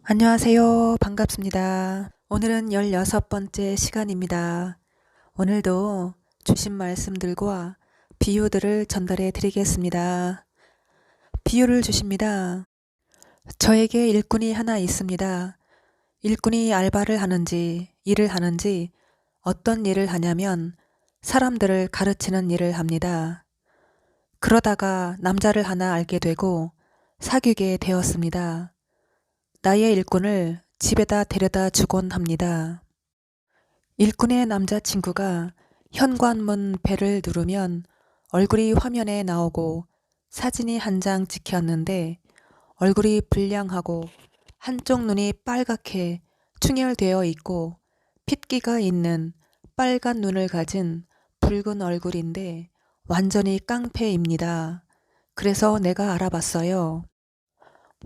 안녕하세요. 반갑습니다. 오늘은 16번째 시간입니다. 오늘도 주신 말씀들과 비유들을 전달해 드리겠습니다. 비유를 주십니다. 저에게 일꾼이 하나 있습니다. 일꾼이 알바를 하는지 일을 하는지 어떤 일을 하냐면 사람들을 가르치는 일을 합니다. 그러다가 남자를 하나 알게 되고 사귀게 되었습니다. 나의 일꾼을 집에다 데려다 주곤 합니다. 일꾼의 남자친구가 현관문 벨을 누르면 얼굴이 화면에 나오고 사진이 한 장 찍혔는데 얼굴이 불량하고 한쪽 눈이 빨갛게 충혈되어 있고 핏기가 있는 빨간 눈을 가진 붉은 얼굴인데 완전히 깡패입니다. 그래서 내가 알아봤어요.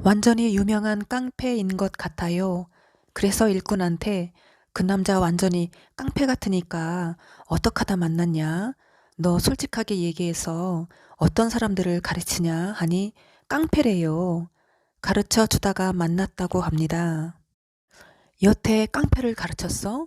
완전히 유명한 깡패인 것 같아요. 그래서 일꾼한테 그 남자 완전히 깡패 같으니까 어떡하다 만났냐? 너 솔직하게 얘기해서 어떤 사람들을 가르치냐? 하니 깡패래요. 가르쳐 주다가 만났다고 합니다. 여태 깡패를 가르쳤어?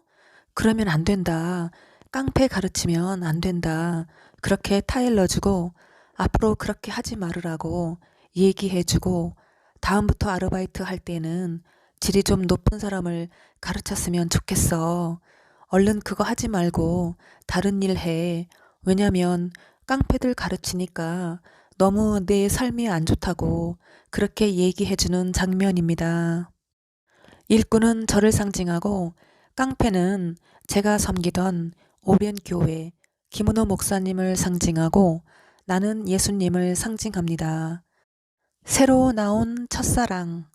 그러면 안 된다. 깡패 가르치면 안 된다. 그렇게 타일러주고 앞으로 그렇게 하지 말으라고 얘기해주고 다음부터 아르바이트 할 때는 질이 좀 높은 사람을 가르쳤으면 좋겠어. 얼른 그거 하지 말고 다른 일 해. 왜냐면 깡패들 가르치니까 너무 내 삶이 안 좋다고 그렇게 얘기해주는 장면입니다. 일꾼은 저를 상징하고 깡패는 제가 섬기던 오변교회 김은호 목사님을 상징하고 나는 예수님을 상징합니다. 새로 나온 첫사랑,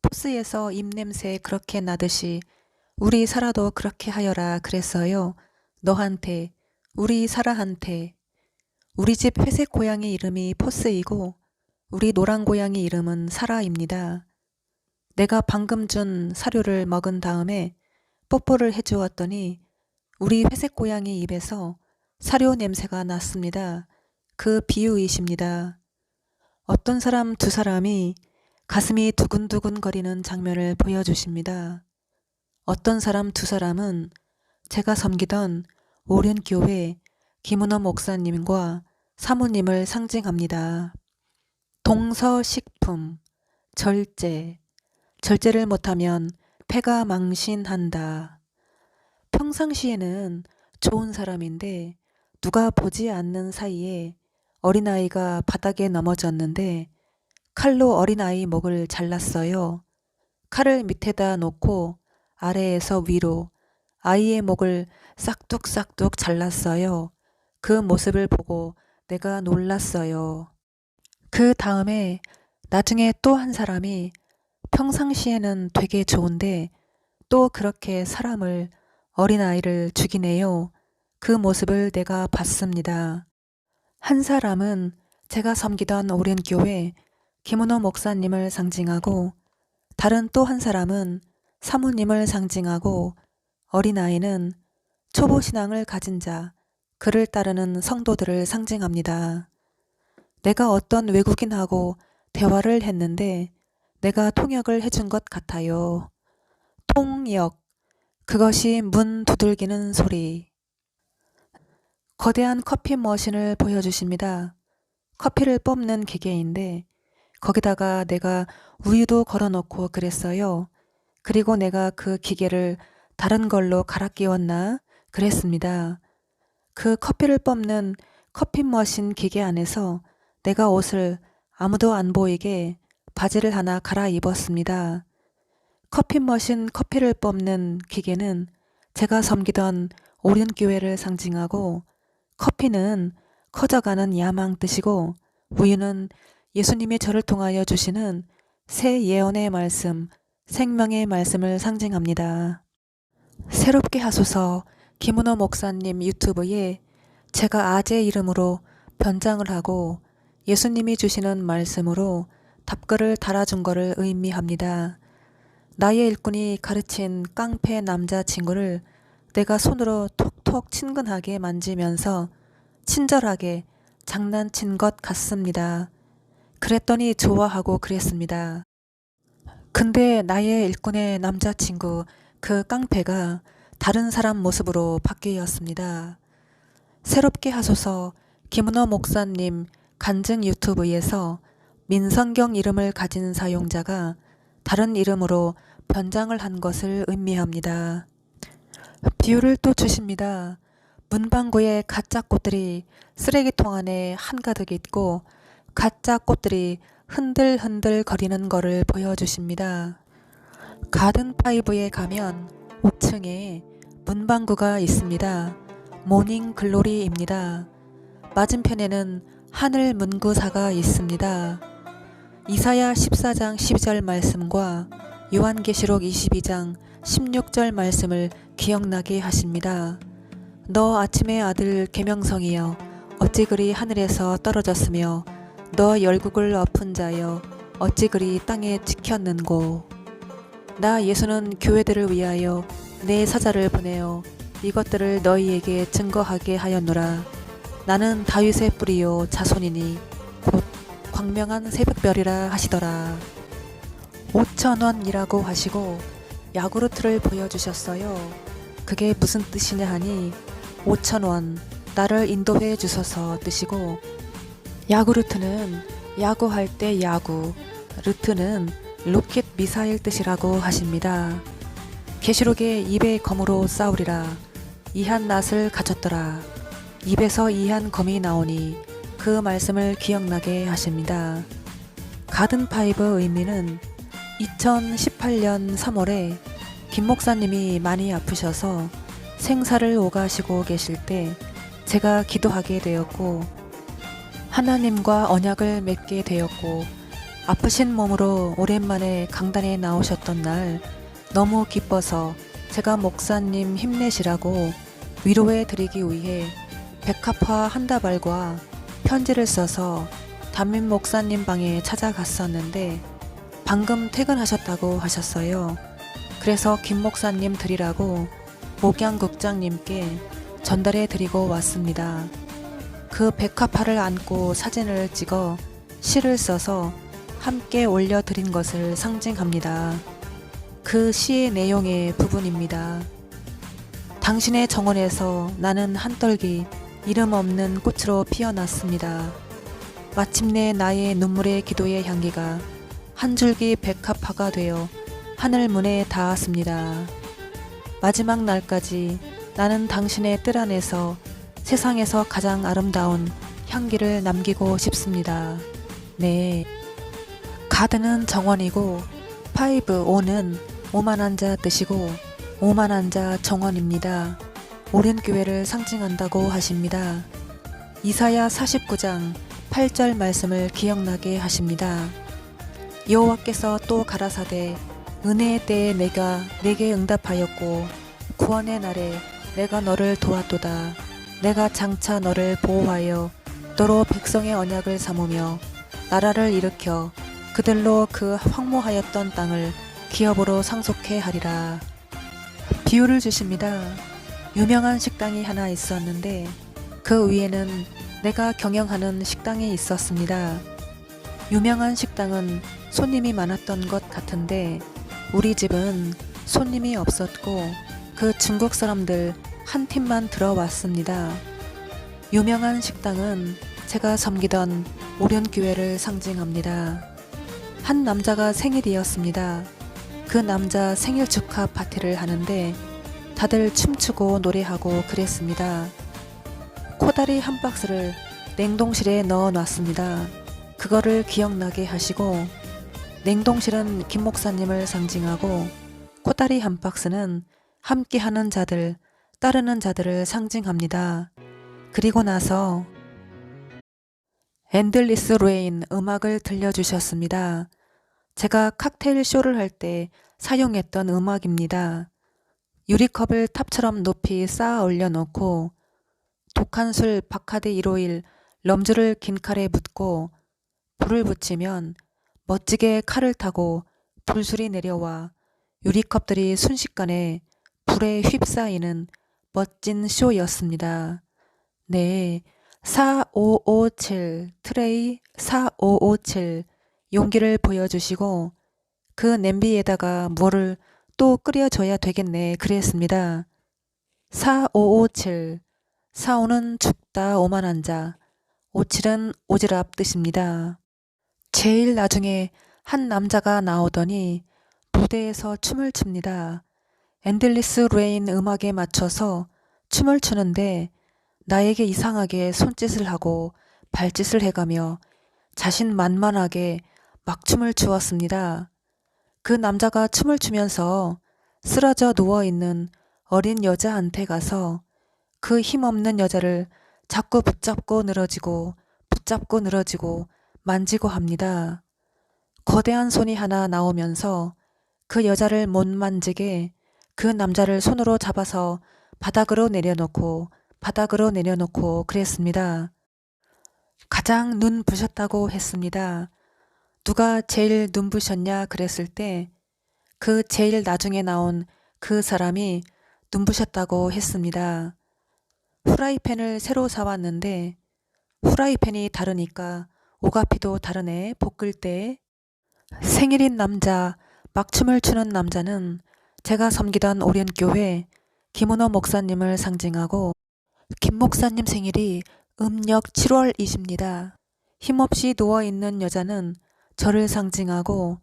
포스에서 입냄새 그렇게 나듯이 우리 사라도 그렇게 하여라 그랬어요. 너한테, 우리 사라한테. 우리 집 회색 고양이 이름이 포스이고 우리 노란 고양이 이름은 사라입니다. 내가 방금 준 사료를 먹은 다음에 뽀뽀를 해주었더니 우리 회색 고양이 입에서 사료 냄새가 났습니다. 그 비유이십니다. 어떤 사람 두 사람이 가슴이 두근두근 거리는 장면을 보여주십니다. 어떤 사람 두 사람은 제가 섬기던 오륜교회 김은호 목사님과 사모님을 상징합니다. 동서식품, 절제, 절제를 못하면 패가 망신한다. 평상시에는 좋은 사람인데 누가 보지 않는 사이에 어린아이가 바닥에 넘어졌는데 칼로 어린아이 목을 잘랐어요. 칼을 밑에다 놓고 아래에서 위로 아이의 목을 싹둑싹둑 잘랐어요. 그 모습을 보고 내가 놀랐어요. 그 다음에 나중에 또 한 사람이 평상시에는 되게 좋은데 또 그렇게 사람을 어린아이를 죽이네요. 그 모습을 내가 봤습니다. 한 사람은 제가 섬기던 오륜교회 김은호 목사님을 상징하고 다른 또 한 사람은 사모님을 상징하고 어린아이는 초보신앙을 가진 자, 그를 따르는 성도들을 상징합니다. 내가 어떤 외국인하고 대화를 했는데 내가 통역을 해준 것 같아요. 통역, 그것이 문 두들기는 소리. 거대한 커피 머신을 보여주십니다. 커피를 뽑는 기계인데 거기다가 내가 우유도 걸어놓고 그랬어요. 그리고 내가 그 기계를 다른 걸로 갈아 끼웠나 그랬습니다. 그 커피를 뽑는 커피 머신 기계 안에서 내가 옷을 아무도 안 보이게 바지를 하나 갈아입었습니다. 커피 머신 커피를 뽑는 기계는 제가 섬기던 오륜교회를 상징하고 커피는 커져가는 야망 뜻이고 우유는 예수님이 저를 통하여 주시는 새 예언의 말씀, 생명의 말씀을 상징합니다. 새롭게 하소서 김은호 목사님 유튜브에 제가 아재 이름으로 변장을 하고 예수님이 주시는 말씀으로 답글을 달아준 거를 의미합니다. 나의 일꾼이 가르친 깡패 남자친구를 내가 손으로 톡톡 친근하게 만지면서 친절하게 장난친 것 같습니다. 그랬더니 좋아하고 그랬습니다. 근데 나의 일꾼의 남자친구 그 깡패가 다른 사람 모습으로 바뀌었습니다. 새롭게 하소서 김은호 목사님 간증 유튜브에서 민성경 이름을 가진 사용자가 다른 이름으로 변장을 한 것을 의미합니다. 비유를 또 주십니다. 문방구에 가짜 꽃들이 쓰레기통 안에 한가득 있고 가짜 꽃들이 흔들흔들 거리는 거를 보여주십니다. 가든파이브에 가면 5층에 문방구가 있습니다. 모닝 글로리입니다. 맞은편에는 하늘 문구사가 있습니다. 이사야 14장 12절 말씀과 요한계시록 22장 16절 말씀을 기억나게 하십니다. 너 아침의 아들 계명성이여 어찌 그리 하늘에서 떨어졌으며 너 열국을 엎은 자여 어찌 그리 땅에 찍혔는고. 나 예수는 교회들을 위하여 내 사자를 보내어 이것들을 너희에게 증거하게 하였노라. 나는 다윗의 뿌리요 자손이니 곧 광명한 새벽별이라 하시더라. 5,000원이라고 하시고 야구르트를 보여주셨어요. 그게 무슨 뜻이냐 하니 5,000원 나를 인도해 주소서 뜻이고, 야구르트는 야구할 때 야구, 르트는 로켓 미사일 뜻이라고 하십니다. 계시록에 입의 검으로 싸우리라. 이한 낫을 가졌더라. 입에서 이한 검이 나오니 그 말씀을 기억나게 하십니다. 가든파이브 의미는 2018년 3월에 김 목사님이 많이 아프셔서 생사를 오가시고 계실 때 제가 기도하게 되었고 하나님과 언약을 맺게 되었고 아프신 몸으로 오랜만에 강단에 나오셨던 날 너무 기뻐서 제가 목사님 힘내시라고 위로해 드리기 위해 백합화 한 다발과 편지를 써서 담임 목사님 방에 찾아갔었는데 방금 퇴근하셨다고 하셨어요. 그래서 김 목사님 드리라고 목양국장님께 전달해 드리고 왔습니다. 그 백합화를 안고 사진을 찍어 시를 써서 함께 올려드린 것을 상징합니다. 그 시의 내용의 부분입니다. 당신의 정원에서 나는 한떨기 이름 없는 꽃으로 피어났습니다. 마침내 나의 눈물의 기도의 향기가 한 줄기 백합화가 되어 하늘 문에 닿았습니다. 마지막 날까지 나는 당신의 뜰 안에서 세상에서 가장 아름다운 향기를 남기고 싶습니다. 네. 가드는 정원이고 파이브 오는 오만한 자 뜻이고 오만한 자 정원입니다. 오랜 교회를 상징한다고 하십니다. 이사야 49장 8절 말씀을 기억나게 하십니다. 여호와께서 또 가라사대 은혜의 때에 내가 내게 응답하였고 구원의 날에 내가 너를 도왔도다. 내가 장차 너를 보호하여 너로 백성의 언약을 삼으며 나라를 일으켜 그들로 그 황무하였던 땅을 기업으로 상속해 하리라. 비유를 주십니다. 유명한 식당이 하나 있었는데 그 위에는 내가 경영하는 식당이 있었습니다. 유명한 식당은 손님이 많았던 것 같은데 우리 집은 손님이 없었고 그 중국 사람들 한 팀만 들어왔습니다. 유명한 식당은 제가 섬기던 오련교회를 상징합니다. 한 남자가 생일이었습니다. 그 남자 생일 축하 파티를 하는데 다들 춤추고 노래하고 그랬습니다. 코다리 한 박스를 냉동실에 넣어 놨습니다. 그거를 기억나게 하시고, 냉동실은 김 목사님을 상징하고 코다리 한 박스는 함께하는 자들, 따르는 자들을 상징합니다. 그리고 나서 엔들리스 레인 음악을 들려주셨습니다. 제가 칵테일 쇼를 할 때 사용했던 음악입니다. 유리컵을 탑처럼 높이 쌓아 올려놓고 독한 술 바카디 151 럼주를 긴 칼에 묻고 불을 붙이면 멋지게 칼을 타고 불술이 내려와 유리컵들이 순식간에 불에 휩싸이는 멋진 쇼였습니다. 네, 4557 트레이 4557 용기를 보여주시고 그 냄비에다가 뭐를 또 끓여줘야 되겠네 그랬습니다. 4557 45는 죽다 오만한 자, 57은 오지랖 뜻입니다. 제일 나중에 한 남자가 나오더니 무대에서 춤을 춥니다. 엔들리스 레인 음악에 맞춰서 춤을 추는데 나에게 이상하게 손짓을 하고 발짓을 해가며 자신만만하게 막 춤을 추었습니다. 그 남자가 춤을 추면서 쓰러져 누워있는 어린 여자한테 가서 그 힘없는 여자를 자꾸 붙잡고 늘어지고 만지고 합니다. 거대한 손이 하나 나오면서 그 여자를 못 만지게 그 남자를 손으로 잡아서 바닥으로 내려놓고 그랬습니다. 가장 눈부셨다고 했습니다. 누가 제일 눈부셨냐 그랬을 때 그 제일 나중에 나온 그 사람이 눈부셨다고 했습니다. 후라이팬을 새로 사왔는데 후라이팬이 다르니까 오가피도 다르네 볶을 때. 생일인 남자, 막춤을 추는 남자는 제가 섬기던 오련교회 김은호 목사님을 상징하고 김 목사님 생일이 음력 7월이십니다. 힘없이 누워있는 여자는 저를 상징하고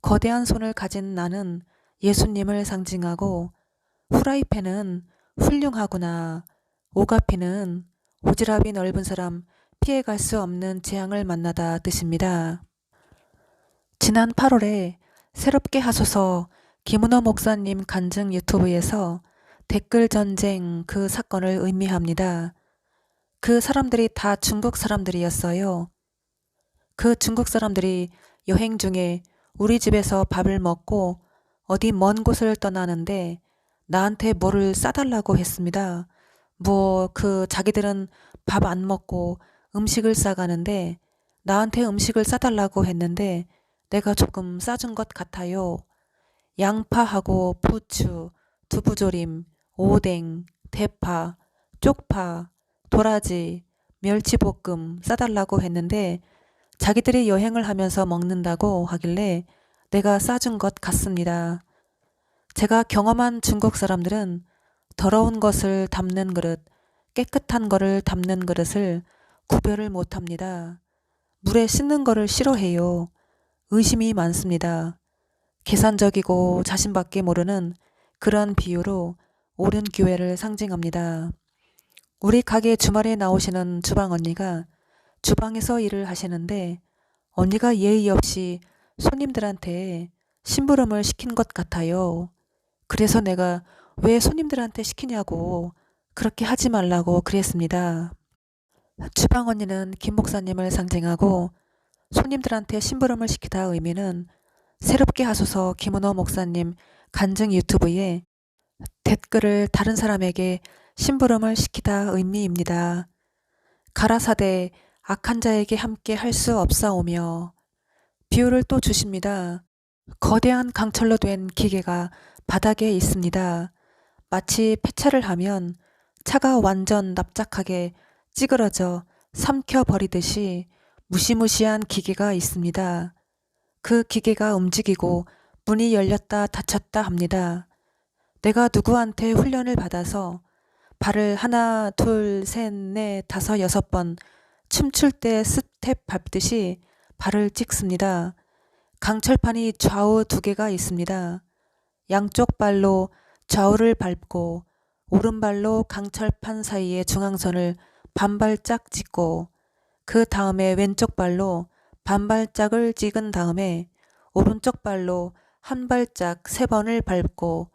거대한 손을 가진 나는 예수님을 상징하고 후라이팬은 훌륭하구나. 오가피는 오지랖이 넓은 사람 피해갈 수 없는 재앙을 만나다 뜻입니다. 지난 8월에 새롭게 하소서 김은호 목사님 간증 유튜브에서 댓글 전쟁 그 사건을 의미합니다. 그 사람들이 다 중국 사람들이었어요. 그 중국 사람들이 여행 중에 우리 집에서 밥을 먹고 어디 먼 곳을 떠나는데 나한테 뭐를 싸달라고 했습니다. 자기들은 밥 안 먹고 음식을 싸가는데 나한테 음식을 싸달라고 했는데 내가 조금 싸준 것 같아요. 양파하고 부추, 두부조림, 오뎅, 대파, 쪽파, 도라지, 멸치볶음 싸달라고 했는데 자기들이 여행을 하면서 먹는다고 하길래 내가 싸준 것 같습니다. 제가 경험한 중국 사람들은 더러운 것을 담는 그릇, 깨끗한 거를 담는 그릇을 구별을 못합니다. 물에 씻는 거를 싫어해요. 의심이 많습니다. 계산적이고 자신밖에 모르는 그런 비유로 옳은 교회를 상징합니다. 우리 가게 주말에 나오시는 주방 언니가 주방에서 일을 하시는데 언니가 예의 없이 손님들한테 심부름을 시킨 것 같아요. 그래서 내가 왜 손님들한테 시키냐고 그렇게 하지 말라고 그랬습니다. 주방 언니는 김 목사님을 상징하고 손님들한테 심부름을 시키다 의미는 새롭게 하소서 김은호 목사님 간증 유튜브에 댓글을 다른 사람에게 심부름을 시키다 의미입니다. 가라사대 악한 자에게 함께 할 수 없사오며 비유를 또 주십니다. 거대한 강철로 된 기계가 바닥에 있습니다. 마치 폐차를 하면 차가 완전 납작하게 찌그러져 삼켜버리듯이 무시무시한 기계가 있습니다. 그 기계가 움직이고 문이 열렸다 닫혔다 합니다. 내가 누구한테 훈련을 받아서 발을 하나, 둘, 셋, 넷, 다섯, 6번 춤출 때 스텝 밟듯이 발을 찍습니다. 강철판이 좌우 2개가 있습니다. 양쪽 발로 좌우를 밟고 오른발로 강철판 사이의 중앙선을 반발짝 찍고 그 다음에 왼쪽 발로 반발짝을 찍은 다음에 오른쪽 발로 한 발짝 3번을 밟고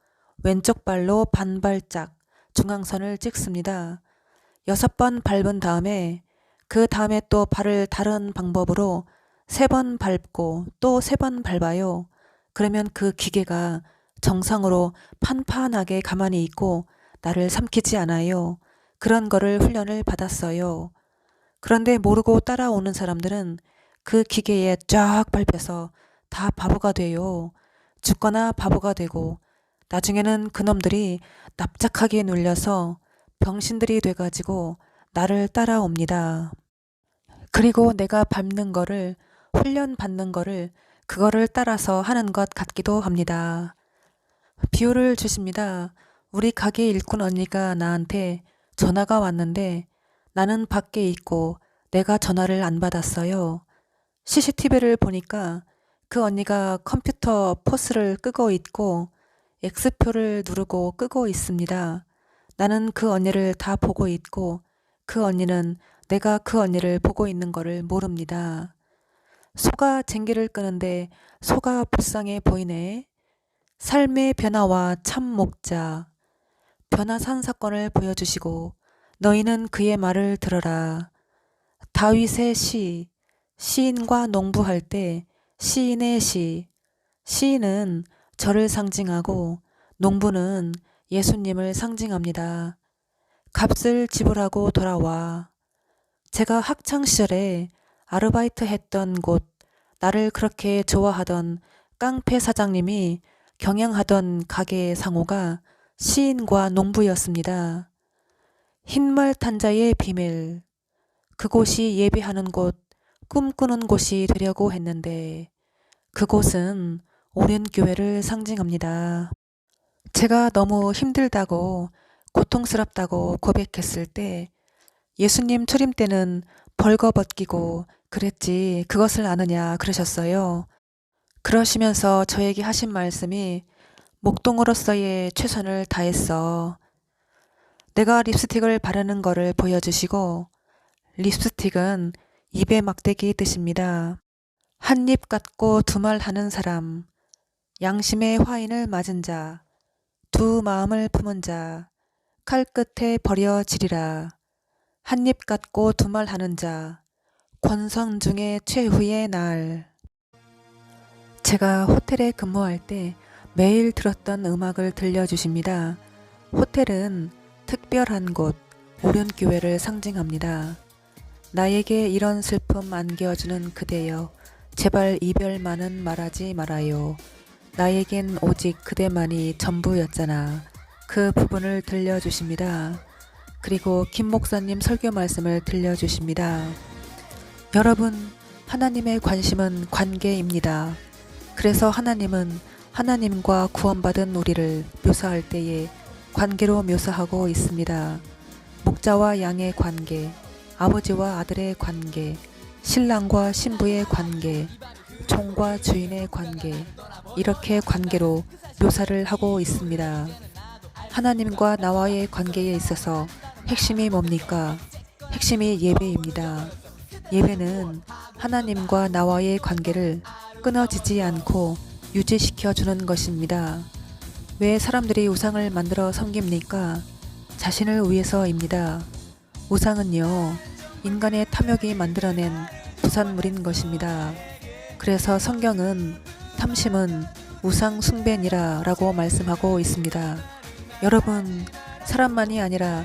왼쪽 발로 반발짝 중앙선을 찍습니다. 6번 밟은 다음에 그 다음에 또 발을 다른 방법으로 3번 밟고 또 3번 밟아요. 그러면 그 기계가 정상으로 판판하게 가만히 있고 나를 삼키지 않아요. 그런 거를 훈련을 받았어요. 그런데 모르고 따라오는 사람들은 그 기계에 쫙 밟혀서 다 바보가 돼요. 죽거나 바보가 되고 나중에는 그놈들이 납작하게 눌려서 병신들이 돼가지고 나를 따라옵니다. 그리고 내가 밟는 거를 훈련받는 거를 그거를 따라서 하는 것 같기도 합니다. 비유를 주십니다. 우리 가게 일꾼 언니가 나한테 전화가 왔는데 나는 밖에 있고 내가 전화를 안 받았어요. CCTV를 보니까 그 언니가 컴퓨터 포스를 끄고 있고 X표를 누르고 끄고 있습니다. 나는 그 언니를 다 보고 있고 그 언니는 내가 그 언니를 보고 있는 거를 모릅니다. 소가 쟁기를 끄는데 소가 불쌍해 보이네. 삶의 변화와 참 목자. 변화산 사건을 보여주시고 너희는 그의 말을 들어라. 다윗의 시. 시인과 농부할 때 시인의 시. 시인은 저를 상징하고 농부는 예수님을 상징합니다. 값을 지불하고 돌아와. 제가 학창시절에 아르바이트 했던 곳, 나를 그렇게 좋아하던 깡패 사장님이 경영하던 가게의 상호가 시인과 농부였습니다. 흰말 탄자의 비밀. 그곳이 예배하는 곳, 꿈꾸는 곳이 되려고 했는데 그곳은 오륜교회를 상징합니다. 제가 너무 힘들다고 고통스럽다고 고백했을 때 예수님 초림 때는 벌거벗기고 그랬지 그것을 아느냐 그러셨어요. 그러시면서 저에게 하신 말씀이 목동으로서의 최선을 다했어. 내가 립스틱을 바르는 거를 보여주시고 립스틱은 입에 막대기 뜻입니다. 한 입 갖고 두 말 하는 사람, 양심의 화인을 맞은 자, 두 마음을 품은 자, 칼 끝에 버려지리라. 한 입 갖고 두 말 하는 자, 권성 중에 최후의 날. 제가 호텔에 근무할 때 매일 들었던 음악을 들려주십니다. 호텔은 특별한 곳, 오륜교회를 상징합니다. 나에게 이런 슬픔 안겨주는 그대여, 제발 이별만은 말하지 말아요. 나에겐 오직 그대만이 전부였잖아. 그 부분을 들려주십니다. 그리고 김 목사님 설교 말씀을 들려주십니다. 여러분, 하나님의 관심은 관계입니다. 그래서 하나님은 하나님과 구원받은 우리를 묘사할 때에 관계로 묘사하고 있습니다. 목자와 양의 관계, 아버지와 아들의 관계, 신랑과 신부의 관계, 종과 주인의 관계, 이렇게 관계로 묘사를 하고 있습니다. 하나님과 나와의 관계에 있어서 핵심이 뭡니까? 핵심이 예배입니다. 예배는 하나님과 나와의 관계를 끊어지지 않고 유지시켜 주는 것입니다. 왜 사람들이 우상을 만들어 섬깁니까? 자신을 위해서입니다. 우상은요, 인간의 탐욕이 만들어낸 부산물인 것입니다. 그래서 성경은 탐심은 우상 숭배니라 라고 말씀하고 있습니다. 여러분, 사람만이 아니라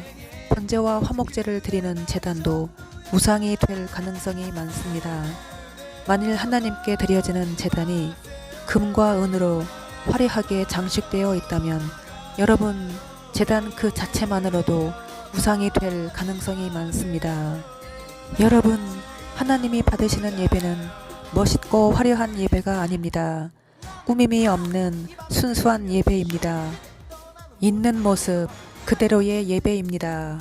번제와 화목제를 드리는 제단도 우상이 될 가능성이 많습니다. 만일 하나님께 드려지는 제단이 금과 은으로 화려하게 장식되어 있다면 여러분, 제단 그 자체만으로도 우상이 될 가능성이 많습니다. 여러분, 하나님이 받으시는 예배는 멋있고 화려한 예배가 아닙니다. 꾸밈이 없는 순수한 예배입니다. 있는 모습 그대로의 예배입니다.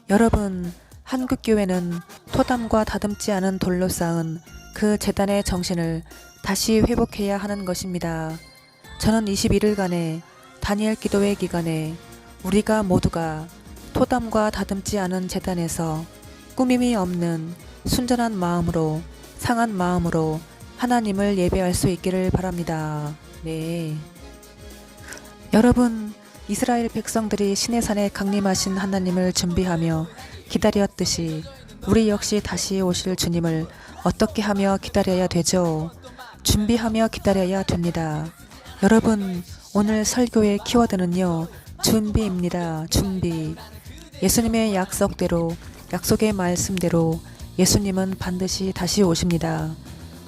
여러분, 한국교회는 토담과 다듬지 않은 돌로 쌓은 그 제단의 정신을 다시 회복해야 하는 것입니다. 저는 21일간의 다니엘 기도회 기간에 우리가 모두가 토담과 다듬지 않은 제단에서 꾸밈이 없는 순전한 마음으로, 상한 마음으로 하나님을 예배할 수 있기를 바랍니다. 네. 여러분, 이스라엘 백성들이 시내산에 강림하신 하나님을 준비하며 기다렸듯이 우리 역시 다시 오실 주님을 어떻게 하며 기다려야 되죠? 준비하며 기다려야 됩니다. 여러분, 오늘 설교의 키워드는요, 준비입니다. 준비. 예수님의 약속대로, 약속의 말씀대로 예수님은 반드시 다시 오십니다.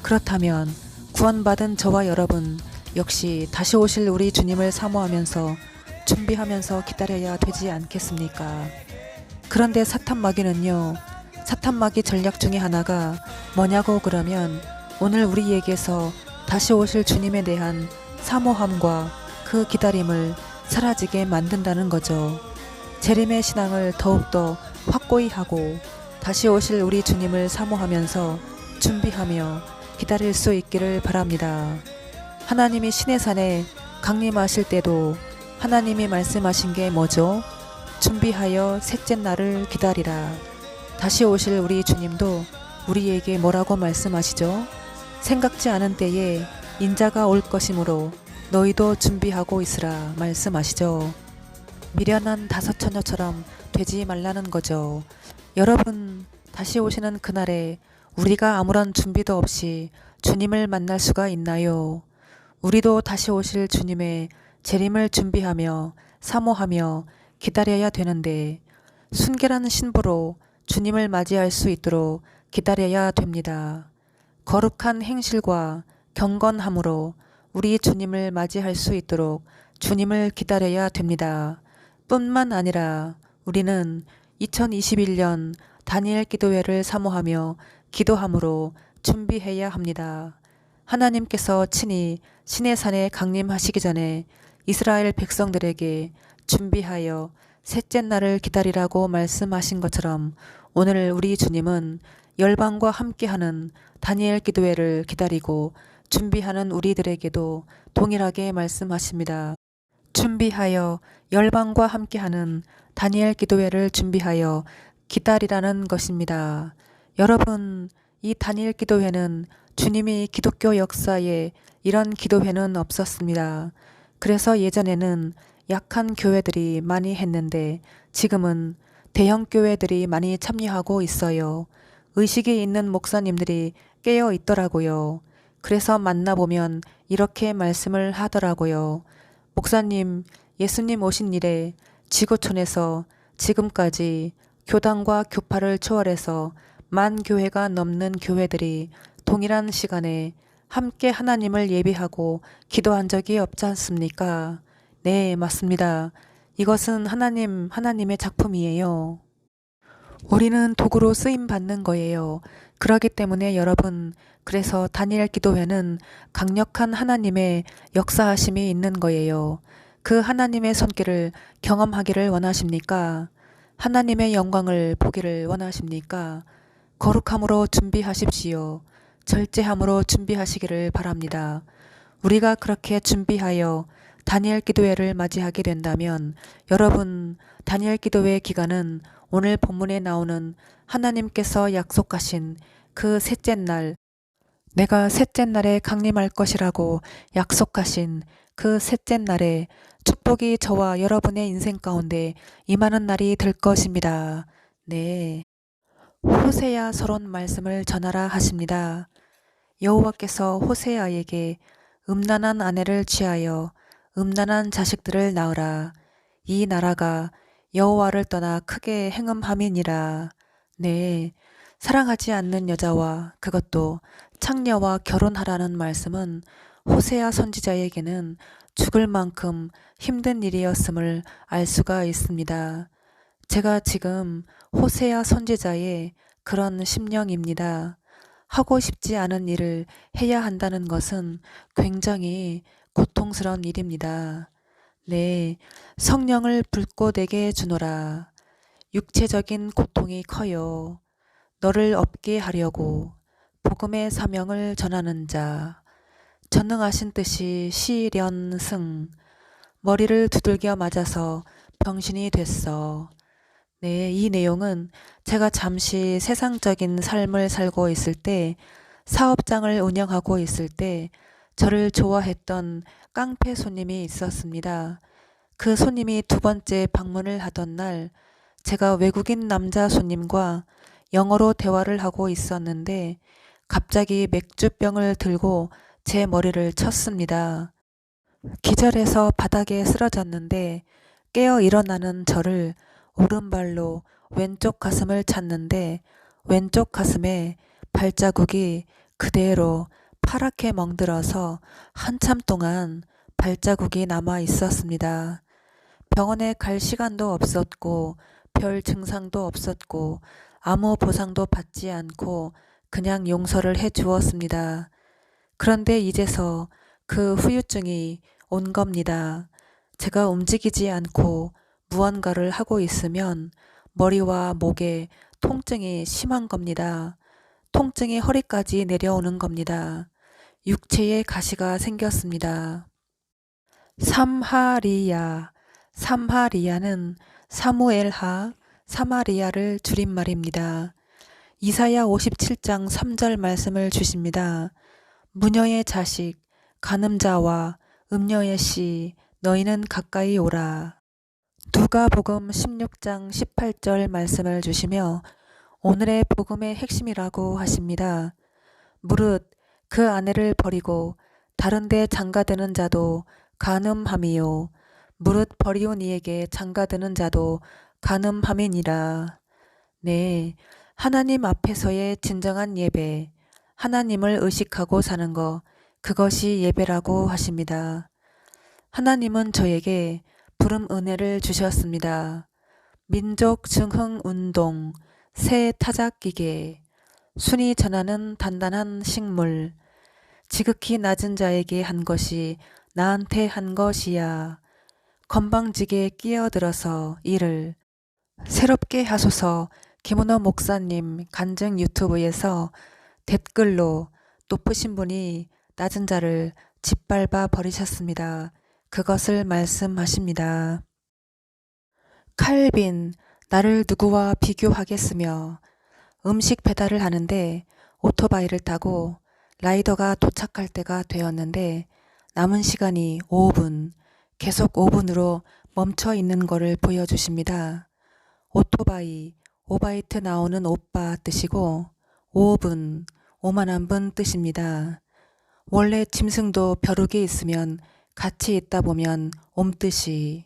그렇다면 구원받은 저와 여러분 역시 다시 오실 우리 주님을 사모하면서 준비하면서 기다려야 되지 않겠습니까? 그런데 사탄마귀는요, 사탄마귀 전략 중에 하나가 뭐냐고 그러면 오늘 우리에게서 다시 오실 주님에 대한 사모함과 그 기다림을 사라지게 만든다는 거죠. 재림의 신앙을 더욱더 확고히 하고 다시 오실 우리 주님을 사모하면서 준비하며 기다릴 수 있기를 바랍니다. 하나님이 시내산에 강림하실 때도 하나님이 말씀하신 게 뭐죠? 준비하여 셋째 날을 기다리라. 다시 오실 우리 주님도 우리에게 뭐라고 말씀하시죠? 생각지 않은 때에 인자가 올 것이므로 너희도 준비하고 있으라 말씀하시죠. 미련한 다섯 처녀처럼 되지 말라는 거죠. 여러분, 다시 오시는 그날에 우리가 아무런 준비도 없이 주님을 만날 수가 있나요? 우리도 다시 오실 주님의 재림을 준비하며 사모하며 기다려야 되는데 순결한 신부로 주님을 맞이할 수 있도록 기다려야 됩니다. 거룩한 행실과 경건함으로 우리 주님을 맞이할 수 있도록 주님을 기다려야 됩니다. 뿐만 아니라 우리는 2021년 다니엘 기도회를 사모하며 기도함으로 준비해야 합니다. 하나님께서 친히 시내산에 강림하시기 전에 이스라엘 백성들에게 준비하여 셋째 날을 기다리라고 말씀하신 것처럼 오늘 우리 주님은 열방과 함께하는 다니엘 기도회를 기다리고 준비하는 우리들에게도 동일하게 말씀하십니다. 준비하여 열방과 함께하는 다니엘 기도회를 준비하여 기다리라는 것입니다. 여러분, 이 다니엘 기도회는 주님이 기독교 역사에 이런 기도회는 없었습니다. 그래서 예전에는 약한 교회들이 많이 했는데 지금은 대형 교회들이 많이 참여하고 있어요. 의식이 있는 목사님들이 깨어 있더라고요. 그래서 만나보면 이렇게 말씀을 하더라고요. 목사님, 예수님 오신 이래 지구촌에서 지금까지 교단과 교파를 초월해서 10,000교회가 넘는 교회들이 동일한 시간에 함께 하나님을 예배하고 기도한 적이 없지 않습니까? 네, 맞습니다. 이것은 하나님의 작품이에요. 우리는 도구로 쓰임 받는 거예요. 그렇기 때문에 여러분, 그래서 다니엘 기도회는 강력한 하나님의 역사하심이 있는 거예요. 그 하나님의 손길을 경험하기를 원하십니까? 하나님의 영광을 보기를 원하십니까? 거룩함으로 준비하십시오. 절제함으로 준비하시기를 바랍니다. 우리가 그렇게 준비하여 다니엘 기도회를 맞이하게 된다면 여러분, 다니엘 기도회 기간은 오늘 본문에 나오는 하나님께서 약속하신 그 셋째 날, 내가 셋째 날에 강림할 것이라고 약속하신 그 셋째 날에 축복이 저와 여러분의 인생 가운데 임하는 날이 될 것입니다. 네. 호세야 서론 말씀을 전하라 하십니다. 여호와께서 호세아에게 음란한 아내를 취하여 음란한 자식들을 낳으라. 이 나라가 여호와를 떠나 크게 행음함이니라. 네, 사랑하지 않는 여자와 그것도 창녀와 결혼하라는 말씀은 호세아 선지자에게는 죽을 만큼 힘든 일이었음을 알 수가 있습니다. 제가 지금 호세아 선지자의 그런 심령입니다. 하고 싶지 않은 일을 해야 한다는 것은 굉장히 고통스러운 일입니다. 네, 성령을 불꽃에게 주노라. 육체적인 고통이 커요. 너를 없게 하려고 복음의 사명을 전하는 자. 전능하신 뜻이 시련승. 머리를 두들겨 맞아서 병신이 됐어. 네, 이 내용은 제가 잠시 세상적인 삶을 살고 있을 때, 사업장을 운영하고 있을 때 저를 좋아했던 깡패 손님이 있었습니다. 그 손님이 두 번째 방문을 하던 날 제가 외국인 남자 손님과 영어로 대화를 하고 있었는데 갑자기 맥주병을 들고 제 머리를 쳤습니다. 기절해서 바닥에 쓰러졌는데 깨어 일어나는 저를 오른발로 왼쪽 가슴을 찼는데 왼쪽 가슴에 발자국이 그대로 파랗게 멍들어서 한참 동안 발자국이 남아 있었습니다. 병원에 갈 시간도 없었고 별 증상도 없었고 아무 보상도 받지 않고 그냥 용서를 해 주었습니다. 그런데 이제서 그 후유증이 온 겁니다. 제가 움직이지 않고 무언가를 하고 있으면 머리와 목에 통증이 심한 겁니다. 통증이 허리까지 내려오는 겁니다. 육체에 가시가 생겼습니다. 삼하리야. 삼하리야는 사무엘하, 사마리아를 줄임말입니다. 이사야 57장 3절 말씀을 주십니다. 무녀의 자식, 간음자와 음녀의 씨, 너희는 가까이 오라. 누가복음 16장 18절 말씀을 주시며 오늘의 복음의 핵심이라고 하십니다. 무릇 그 아내를 버리고 다른 데 장가드는 자도 간음함이요. 무릇 버리온 이에게 장가드는 자도 간음함이니라. 네, 하나님 앞에서의 진정한 예배, 하나님을 의식하고 사는 것, 그것이 예배라고 하십니다. 하나님은 저에게 부름 은혜를 주셨습니다. 민족 증흥 운동, 새 타작기계, 순이 전하는 단단한 식물, 지극히 낮은 자에게 한 것이 나한테 한 것이야. 건방지게 끼어들어서 이를 새롭게 하소서. 김은호 목사님 간증 유튜브에서 댓글로 높으신 분이 낮은 자를 짓밟아 버리셨습니다. 그것을 말씀하십니다. 칼빈, 나를 누구와 비교하겠으며 음식 배달을 하는데 오토바이를 타고 라이더가 도착할 때가 되었는데 남은 시간이 5분, 계속 5분으로 멈춰 있는 거를 보여주십니다. 오토바이, 오바이트 나오는 오빠 뜻이고 5분, 오만한 분 뜻입니다. 원래 짐승도 벼룩이 있으면 같이 있다 보면 옴뜻이.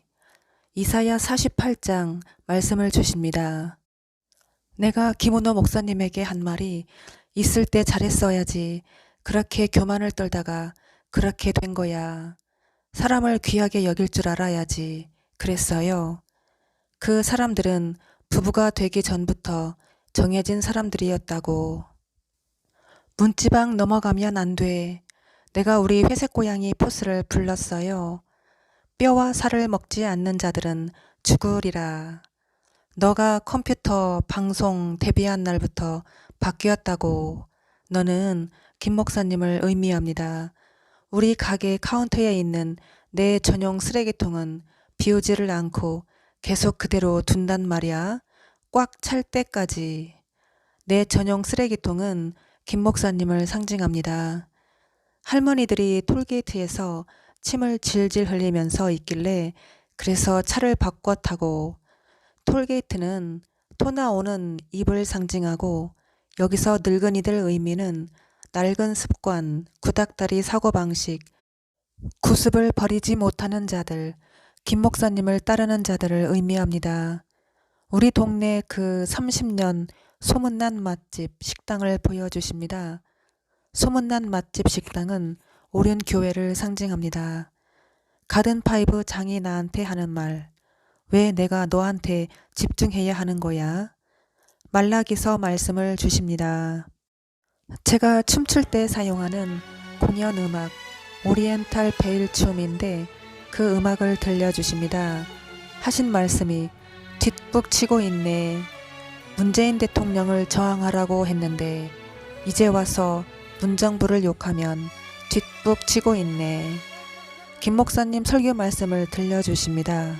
이사야 48장 말씀을 주십니다. 내가 김은호 목사님에게 한 말이 있을 때 잘했어야지. 그렇게 교만을 떨다가 그렇게 된 거야. 사람을 귀하게 여길 줄 알아야지. 그랬어요. 그 사람들은 부부가 되기 전부터 정해진 사람들이었다고. 문지방 넘어가면 안 돼. 내가 우리 회색고양이 포스를 불렀어요. 뼈와 살을 먹지 않는 자들은 죽으리라. 너가 컴퓨터 방송 데뷔한 날부터 바뀌었다고. 너는 김 목사님을 의미합니다. 우리 가게 카운터에 있는 내 전용 쓰레기통은 비우지를 않고 계속 그대로 둔단 말이야. 꽉 찰 때까지. 내 전용 쓰레기통은 김 목사님을 상징합니다. 할머니들이 톨게이트에서 침을 질질 흘리면서 있길래 그래서 차를 바꿔 타고, 톨게이트는 토 나오는 입을 상징하고 여기서 늙은이들 의미는 낡은 습관, 구닥다리 사고방식, 구습을 버리지 못하는 자들, 김 목사님을 따르는 자들을 의미합니다. 우리 동네 그 30년 소문난 맛집 식당을 보여주십니다. 소문난 맛집 식당은 오륜교회를 상징합니다. 가든파이브 장이 나한테 하는 말, 왜 내가 너한테 집중해야 하는 거야? 말라기서 말씀을 주십니다. 제가 춤출 때 사용하는 공연 음악, 오리엔탈 베일 춤인데 그 음악을 들려주십니다. 하신 말씀이 뒷북 치고 있네. 문재인 대통령을 저항하라고 했는데 이제 와서 문정부를 욕하면 뒷북 치고 있네. 김 목사님 설교 말씀을 들려주십니다.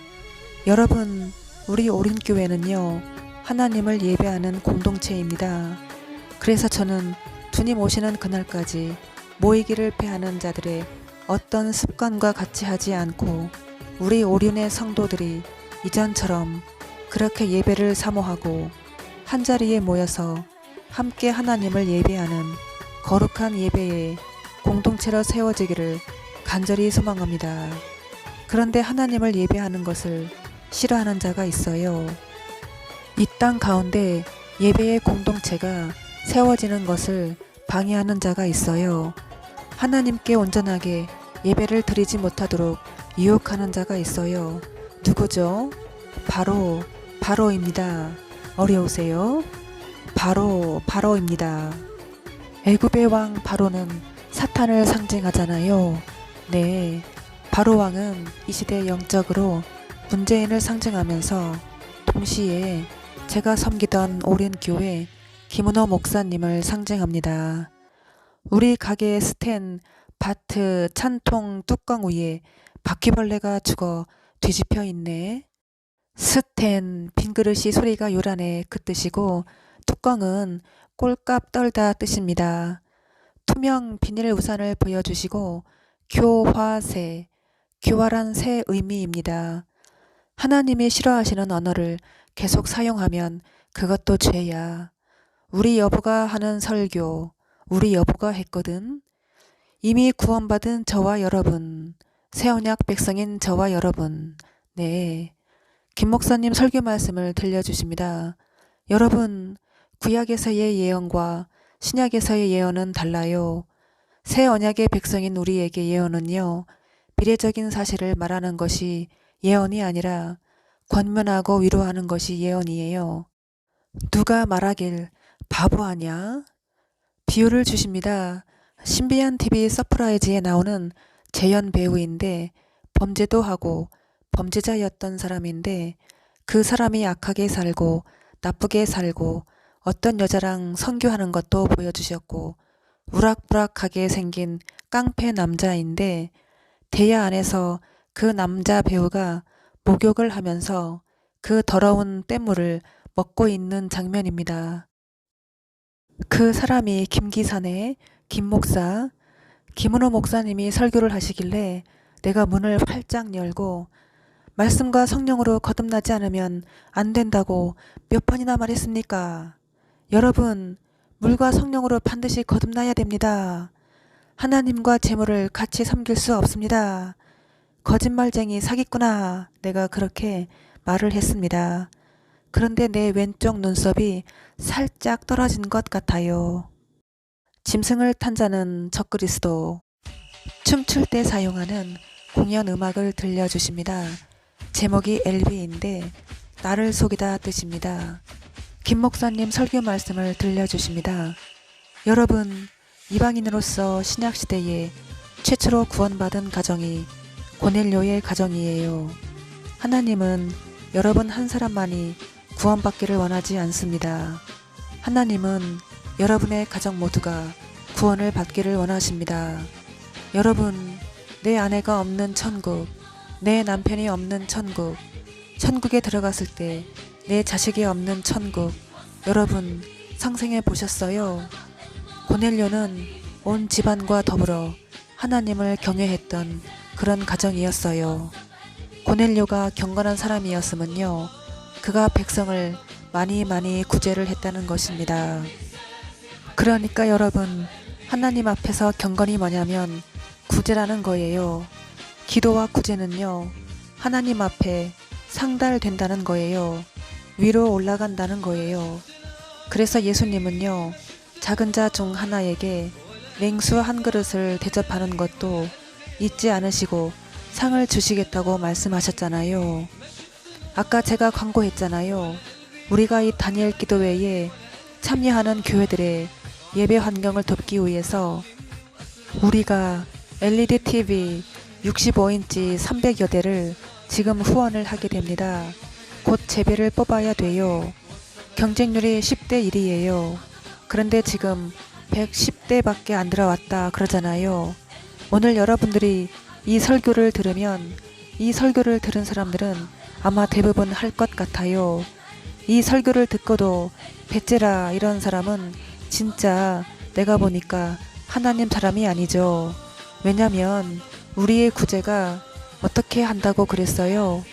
여러분, 우리 오륜교회는요, 하나님을 예배하는 공동체입니다. 그래서 저는 주님 오시는 그날까지 모이기를 패하는 자들의 어떤 습관과 같이 하지 않고 우리 오륜의 성도들이 이전처럼 그렇게 예배를 사모하고 한자리에 모여서 함께 하나님을 예배하는 거룩한 예배의 공동체로 세워지기를 간절히 소망합니다. 그런데 하나님을 예배하는 것을 싫어하는 자가 있어요. 이 땅 가운데 예배의 공동체가 세워지는 것을 방해하는 자가 있어요. 하나님께 온전하게 예배를 드리지 못하도록 유혹하는 자가 있어요. 누구죠? 바로입니다. 어려우세요? 바로입니다. 애굽의 왕 바로는 사탄을 상징하잖아요. 네, 바로왕은 이 시대 영적으로 문재인을 상징하면서 동시에 제가 섬기던 오랜 교회 김은호 목사님을 상징합니다. 우리 가게의 스텐 바트 찬통 뚜껑 위에 바퀴벌레가 죽어 뒤집혀 있네. 스텐 빈그릇이 소리가 요란해 그 뜻이고 뚜껑은 꼴값 떨다 뜻입니다. 투명 비닐 우산을 보여주시고 교화새, 교활한 새 의미입니다. 하나님이 싫어하시는 언어를 계속 사용하면 그것도 죄야. 우리 여보가 하는 설교, 우리 여보가 했거든. 이미 구원받은 저와 여러분, 새 언약 백성인 저와 여러분, 네, 김 목사님 설교 말씀을 들려주십니다. 여러분, 구약에서의 예언과 신약에서의 예언은 달라요. 새 언약의 백성인 우리에게 예언은요, 미래적인 사실을 말하는 것이 예언이 아니라 권면하고 위로하는 것이 예언이에요. 누가 말하길 바보 아냐? 비유를 주십니다. 신비한 TV 서프라이즈에 나오는 재현 배우인데 범죄도 하고 범죄자였던 사람인데 그 사람이 악하게 살고 나쁘게 살고 어떤 여자랑 선교하는 것도 보여주셨고 우락부락하게 생긴 깡패 남자인데 대야 안에서 그 남자 배우가 목욕을 하면서 그 더러운 떼물을 먹고 있는 장면입니다. 그 사람이 김기사네, 김목사, 김은호 목사님이 설교를 하시길래 내가 문을 활짝 열고 말씀과 성령으로 거듭나지 않으면 안 된다고 몇 번이나 말했습니까? 여러분, 물과 성령으로 반드시 거듭나야 됩니다. 하나님과 재물을 같이 섬길 수 없습니다. 거짓말쟁이 사기꾼아, 내가 그렇게 말을 했습니다. 그런데 내 왼쪽 눈썹이 살짝 떨어진 것 같아요. 짐승을 탄 자는 적그리스도. 춤출 때 사용하는 공연 음악을 들려주십니다. 제목이 엘비인데 나를 속이다 뜻입니다. 김 목사님 설교 말씀을 들려주십니다. 여러분, 이방인으로서 신약시대에 최초로 구원받은 가정이 고넬료의 가정이에요. 하나님은 여러분 한 사람만이 구원받기를 원하지 않습니다. 하나님은 여러분의 가정 모두가 구원을 받기를 원하십니다. 여러분, 내 아내가 없는 천국, 내 남편이 없는 천국, 천국에 들어갔을 때 내 자식이 없는 천국, 여러분 상상해 보셨어요? 고넬료는 온 집안과 더불어 하나님을 경외했던 그런 가정이었어요. 고넬료가 경건한 사람이었으면요, 그가 백성을 많이 구제를 했다는 것입니다. 그러니까 여러분, 하나님 앞에서 경건이 뭐냐면 구제라는 거예요. 기도와 구제는요, 하나님 앞에 상달된다는 거예요. 위로 올라간다는 거예요. 그래서 예수님은요, 작은 자 중 하나에게 냉수 한 그릇을 대접하는 것도 잊지 않으시고 상을 주시겠다고 말씀하셨잖아요. 아까 제가 광고했잖아요. 우리가 이 다니엘 기도회에 참여하는 교회들의 예배 환경을 돕기 위해서 우리가 LED TV 65인치 300여 대를 지금 후원을 하게 됩니다. 곧 재배를 뽑아야 돼요. 경쟁률이 10대 1이에요. 그런데 지금 110대밖에 안 들어왔다 그러잖아요. 오늘 여러분들이 이 설교를 들으면 이 설교를 들은 사람들은 아마 대부분 할 것 같아요. 이 설교를 듣고도 배째라 이런 사람은 진짜 내가 보니까 하나님 사람이 아니죠. 왜냐면 우리의 구제가 어떻게 한다고 그랬어요?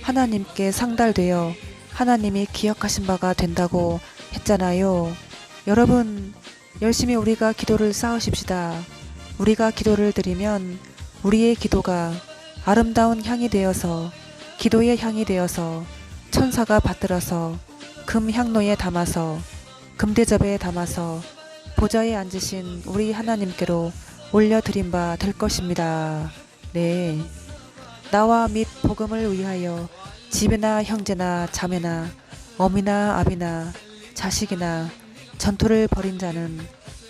하나님께 상달되어 하나님이 기억하신 바가 된다고 했잖아요. 여러분, 열심히 우리가 기도를 쌓으십시다. 우리가 기도를 드리면 우리의 기도가 아름다운 향이 되어서, 기도의 향이 되어서 천사가 받들어서 금향로에 담아서 금대접에 담아서 보좌에 앉으신 우리 하나님께로 올려드린 바 될 것입니다. 네, 나와 및 복음을 위하여 집이나 형제나 자매나 어미나 아비나 자식이나 전토를 벌인 자는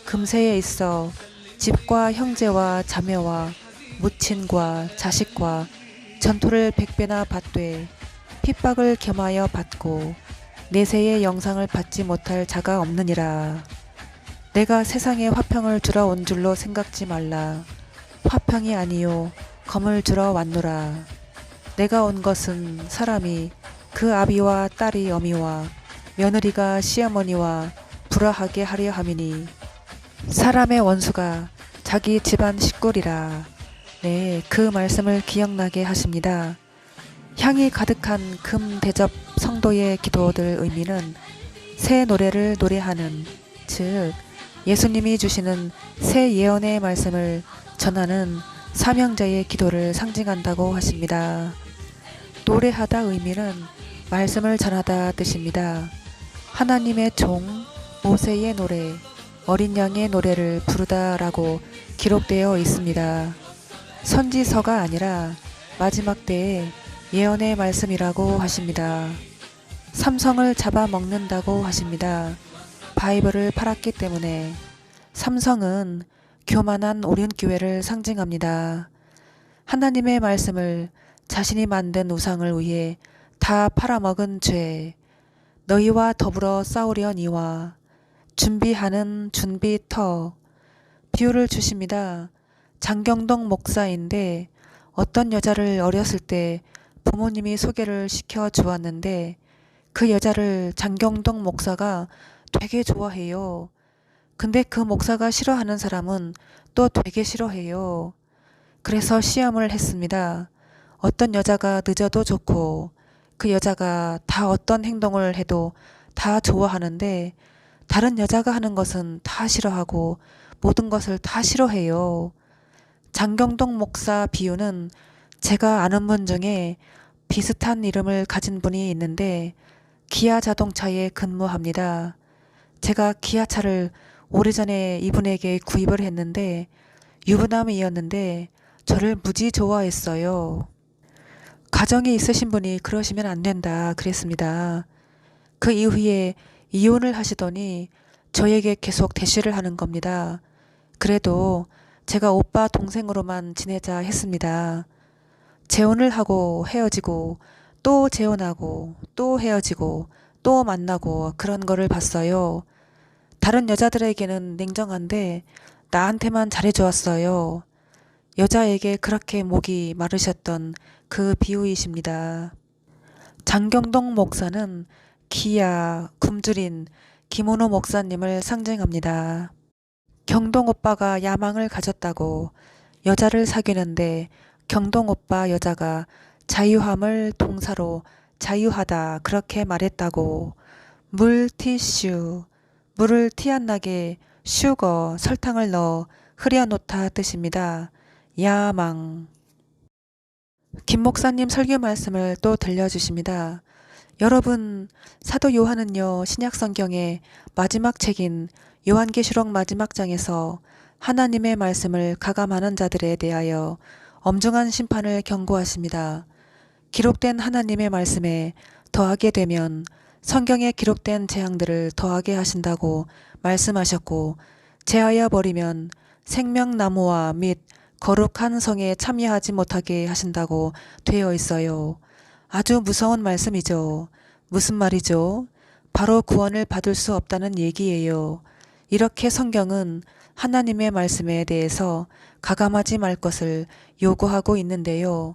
금세에 있어 집과 형제와 자매와 무친과 자식과 전토를 100배나 받되 핍박을 겸하여 받고 내세의 영상을 받지 못할 자가 없느니라. 내가 세상에 화평을 주러 온 줄로 생각지 말라. 화평이 아니요 검을 주러 왔노라. 내가 온 것은 사람이 그 아비와 딸이 어미와 며느리가 시어머니와 불화하게 하려 함이니 사람의 원수가 자기 집안 식구리라. 네, 그 말씀을 기억나게 하십니다. 향이 가득한 금 대접 성도의 기도들 의미는 새 노래를 노래하는, 즉 예수님이 주시는 새 예언의 말씀을 전하는 사명자의 기도를 상징한다고 하십니다. 노래하다 의미는 말씀을 전하다 뜻입니다. 하나님의 종 모세의 노래, 어린 양의 노래를 부르다 라고 기록되어 있습니다. 선지서가 아니라 마지막 때의 예언의 말씀이라고 하십니다. 삼성을 잡아먹는다고 하십니다. 바이블을 팔았기 때문에. 삼성은 교만한 오륜교회를 상징합니다. 하나님의 말씀을 자신이 만든 우상을 위해 다 팔아먹은 죄, 너희와 더불어 싸우려니와 준비하는 준비터. 비유를 주십니다. 장경동 목사인데 어떤 여자를 어렸을 때 부모님이 소개를 시켜 주었는데 그 여자를 장경동 목사가 되게 좋아해요. 근데 그 목사가 싫어하는 사람은 또 되게 싫어해요. 그래서 시험을 했습니다. 어떤 여자가 늦어도 좋고 그 여자가 다 어떤 행동을 해도 다 좋아하는데 다른 여자가 하는 것은 다 싫어하고 모든 것을 다 싫어해요. 장경동 목사 비유는 제가 아는 분 중에 비슷한 이름을 가진 분이 있는데 기아 자동차에 근무합니다. 제가 기아차를 오래전에 이분에게 구입을 했는데 유부남이었는데 저를 무지 좋아했어요. 가정이 있으신 분이 그러시면 안 된다 그랬습니다. 그 이후에 이혼을 하시더니 저에게 계속 대시를 하는 겁니다. 그래도 제가 오빠 동생으로만 지내자 했습니다. 재혼을 하고 헤어지고 또 재혼하고 또 헤어지고 또 만나고 그런 거를 봤어요. 다른 여자들에게는 냉정한데 나한테만 잘해주었어요. 여자에게 그렇게 목이 마르셨던 그 비유이십니다. 장경동 목사는 기아, 굶주린 김원호 목사님을 상징합니다. 경동 오빠가 야망을 가졌다고 여자를 사귀는데 경동 오빠 여자가 자유함을 동사로 자유하다 그렇게 말했다고. 물티슈, 물을 티 안 나게 슈거, 설탕을 넣어 흐려놓다 뜻입니다. 야망. 김 목사님 설교 말씀을 또 들려주십니다. 여러분, 사도 요한은요, 신약성경의 마지막 책인 요한계시록 마지막 장에서 하나님의 말씀을 가감하는 자들에 대하여 엄중한 심판을 경고하십니다. 기록된 하나님의 말씀에 더하게 되면 성경에 기록된 재앙들을 더하게 하신다고 말씀하셨고, 제하여 버리면 생명나무와 및 거룩한 성에 참여하지 못하게 하신다고 되어 있어요. 아주 무서운 말씀이죠. 무슨 말이죠? 바로 구원을 받을 수 없다는 얘기예요. 이렇게 성경은 하나님의 말씀에 대해서 가감하지 말 것을 요구하고 있는데요.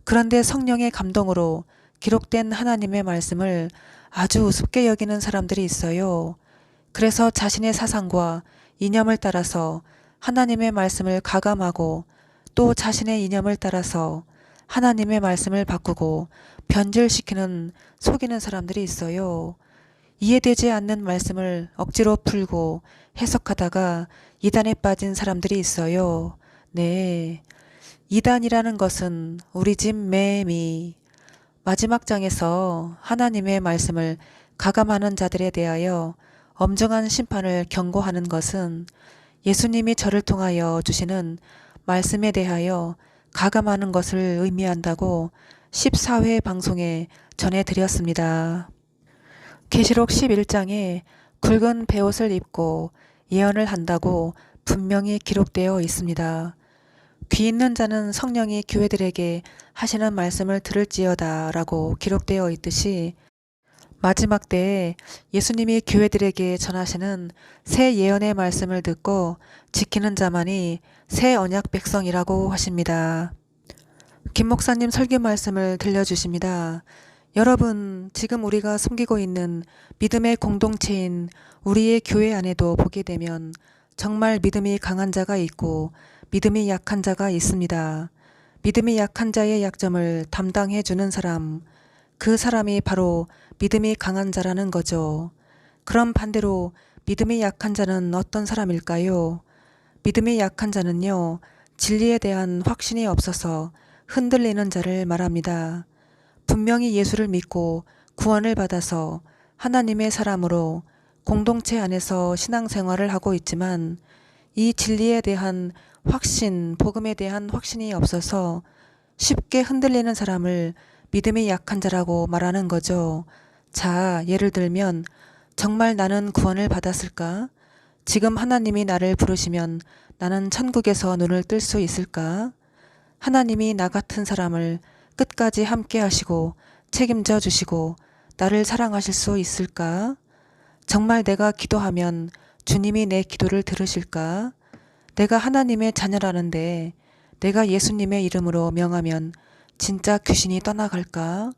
그런데 성령의 감동으로 기록된 하나님의 말씀을 아주 우습게 여기는 사람들이 있어요. 그래서 자신의 사상과 이념을 따라서 하나님의 말씀을 가감하고 또 자신의 이념을 따라서 하나님의 말씀을 바꾸고 변질시키는 속이는 사람들이 있어요. 이해되지 않는 말씀을 억지로 풀고 해석하다가 이단에 빠진 사람들이 있어요. 네, 이단이라는 것은 우리 집 매미. 마지막 장에서 하나님의 말씀을 가감하는 자들에 대하여 엄중한 심판을 경고하는 것은 예수님이 저를 통하여 주시는 말씀에 대하여 가감하는 것을 의미한다고 14회 방송에 전해드렸습니다. 계시록 11장에 굵은 베옷을 입고 예언을 한다고 분명히 기록되어 있습니다. 귀 있는 자는 성령이 교회들에게 하시는 말씀을 들을지어다 라고 기록되어 있듯이 마지막 때에 예수님이 교회들에게 전하시는 새 예언의 말씀을 듣고 지키는 자만이 새 언약 백성이라고 하십니다. 김 목사님 설교 말씀을 들려주십니다. 여러분, 지금 우리가 섬기고 있는 믿음의 공동체인 우리의 교회 안에도 보게 되면 정말 믿음이 강한 자가 있고 믿음이 약한 자가 있습니다. 믿음이 약한 자의 약점을 담당해 주는 사람, 그 사람이 바로 믿음이 강한 자라는 거죠. 그럼 반대로 믿음이 약한 자는 어떤 사람일까요? 믿음이 약한 자는요, 진리에 대한 확신이 없어서 흔들리는 자를 말합니다. 분명히 예수를 믿고 구원을 받아서 하나님의 사람으로 공동체 안에서 신앙생활을 하고 있지만 이 진리에 대한 확신, 복음에 대한 확신이 없어서 쉽게 흔들리는 사람을 믿음이 약한 자라고 말하는 거죠. 자, 예를 들면 정말 나는 구원을 받았을까? 지금 하나님이 나를 부르시면 나는 천국에서 눈을 뜰 수 있을까? 하나님이 나 같은 사람을 끝까지 함께 하시고 책임져 주시고 나를 사랑하실 수 있을까? 정말 내가 기도하면 주님이 내 기도를 들으실까? 내가 하나님의 자녀라는데 내가 예수님의 이름으로 명하면 진짜 귀신이 떠나갈까?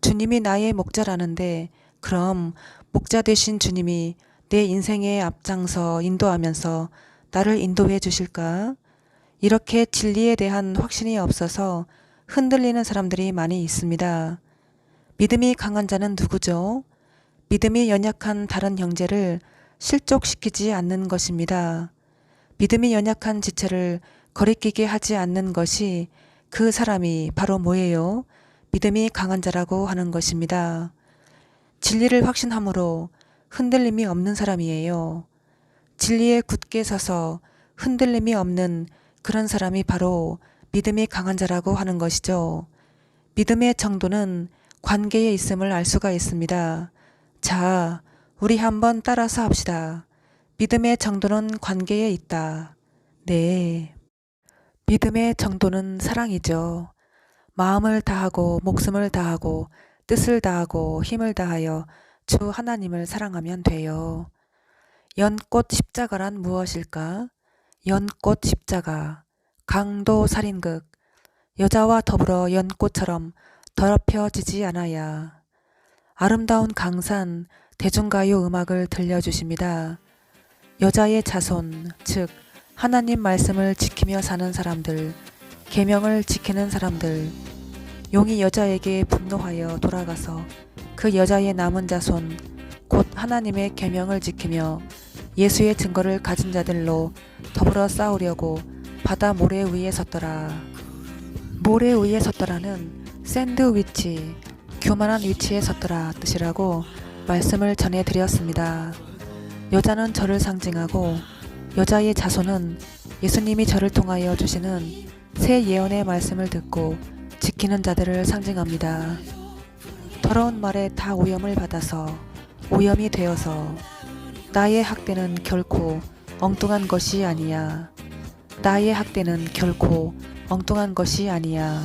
주님이 나의 목자라는데 그럼 목자 되신 주님이 내 인생에 앞장서 인도하면서 나를 인도해 주실까? 이렇게 진리에 대한 확신이 없어서 흔들리는 사람들이 많이 있습니다. 믿음이 강한 자는 누구죠? 믿음이 연약한 다른 형제를 실족시키지 않는 것입니다. 믿음이 연약한 지체를 거리끼게 하지 않는 것이 그 사람이 바로 뭐예요? 믿음이 강한 자라고 하는 것입니다. 진리를 확신함으로 흔들림이 없는 사람이에요. 진리에 굳게 서서 흔들림이 없는 그런 사람이 바로 믿음이 강한 자라고 하는 것이죠. 믿음의 정도는 관계에 있음을 알 수가 있습니다. 자, 우리 한번 따라서 합시다. 믿음의 정도는 관계에 있다. 네. 믿음의 정도는 사랑이죠. 마음을 다하고 목숨을 다하고 뜻을 다하고 힘을 다하여 주 하나님을 사랑하면 돼요. 연꽃 십자가란 무엇일까? 연꽃 십자가, 강도 살인극, 여자와 더불어 연꽃처럼 더럽혀지지 않아야. 아름다운 강산 대중가요 음악을 들려주십니다. 여자의 자손, 즉 하나님 말씀을 지키며 사는 사람들, 계명을 지키는 사람들, 용이 여자에게 분노하여 돌아가서 그 여자의 남은 자손, 곧 하나님의 계명을 지키며 예수의 증거를 가진 자들로 더불어 싸우려고 바다 모래 위에 섰더라. 모래 위에 섰더라는 샌드위치, 교만한 위치에 섰더라 뜻이라고 말씀을 전해드렸습니다. 여자는 저를 상징하고 여자의 자손은 예수님이 저를 통하여 주시는 새 예언의 말씀을 듣고 지키는 자들을 상징합니다. 더러운 말에 다 오염을 받아서 오염이 되어서 나의 학대는 결코 엉뚱한 것이 아니야. 나의 학대는 결코 엉뚱한 것이 아니야.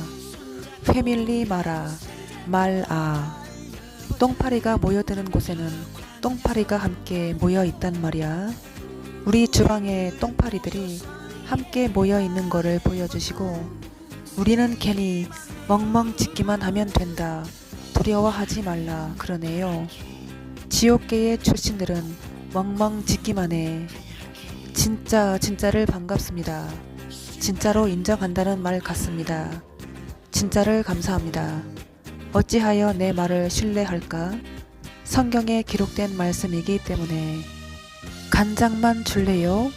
패밀리 마라, 말아. 똥파리가 모여드는 곳에는 똥파리가 함께 모여 있단 말이야. 우리 주방에 똥파리들이 함께 모여 있는 거를 보여주시고 우리는 괜히 멍멍 짖기만 하면 된다. 두려워하지 말라 그러네요. 지옥계의 출신들은 멍멍 짖기만 해. 진짜를 반갑습니다. 진짜로 인정한다는 말 같습니다. 진짜를 감사합니다. 어찌하여 내 말을 신뢰할까? 성경에 기록된 말씀이기 때문에. 간장만 줄래요?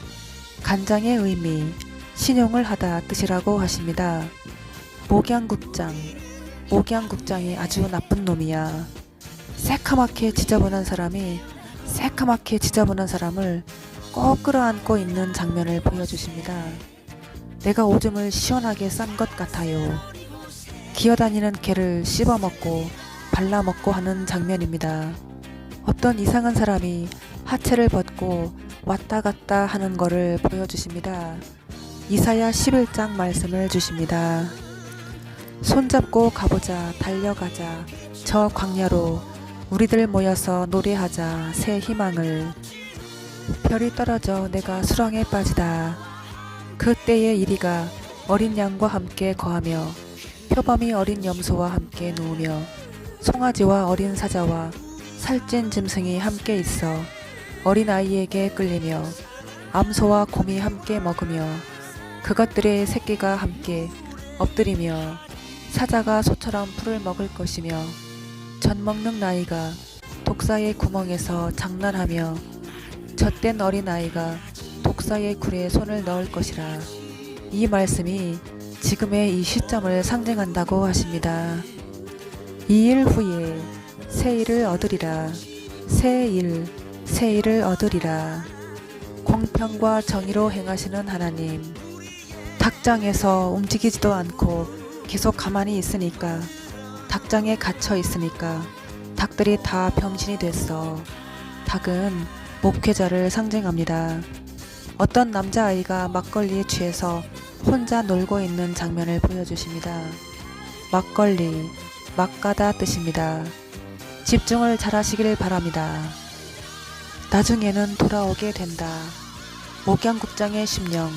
간장의 의미, 신용을 하다 뜻이라고 하십니다. 목양국장이 아주 나쁜 놈이야. 새카맣게 지저분한 사람이 새카맣게 지저분한 사람을 꼭 끌어안고 있는 장면을 보여주십니다. 내가 오줌을 시원하게 싼 것 같아요. 기어다니는 개를 씹어먹고 발라먹고 하는 장면입니다. 어떤 이상한 사람이 하체를 벗고 왔다 갔다 하는 거를 보여주십니다. 이사야 11장 말씀을 주십니다. 손잡고 가보자, 달려가자, 저 광야로 우리들 모여서 노래하자, 새 희망을. 별이 떨어져 내가 수렁에 빠지다. 그때의 이리가 어린 양과 함께 거하며 표범이 어린 염소와 함께 누우며 송아지와 어린 사자와 살찐 짐승이 함께 있어 어린아이에게 끌리며 암소와 곰이 함께 먹으며 그것들의 새끼가 함께 엎드리며 사자가 소처럼 풀을 먹을 것이며 젖 먹는 나이가 독사의 구멍에서 장난하며 젖된 어린아이가 독사의 굴에 손을 넣을 것이라. 이 말씀이 지금의 이 시점을 상징한다고 하십니다. 2일 후에 새 일을 얻으리라. 새 일을 얻으리라. 공평과 정의로 행하시는 하나님. 닭장에서 움직이지도 않고 계속 가만히 있으니까, 닭장에 갇혀 있으니까 닭들이 다 병신이 됐어. 닭은 목회자를 상징합니다. 어떤 남자아이가 막걸리에 취해서 혼자 놀고 있는 장면을 보여주십니다. 막걸리, 막가다 뜻입니다. 집중을 잘하시길 바랍니다. 나중에는 돌아오게 된다. 목양국장의 심령,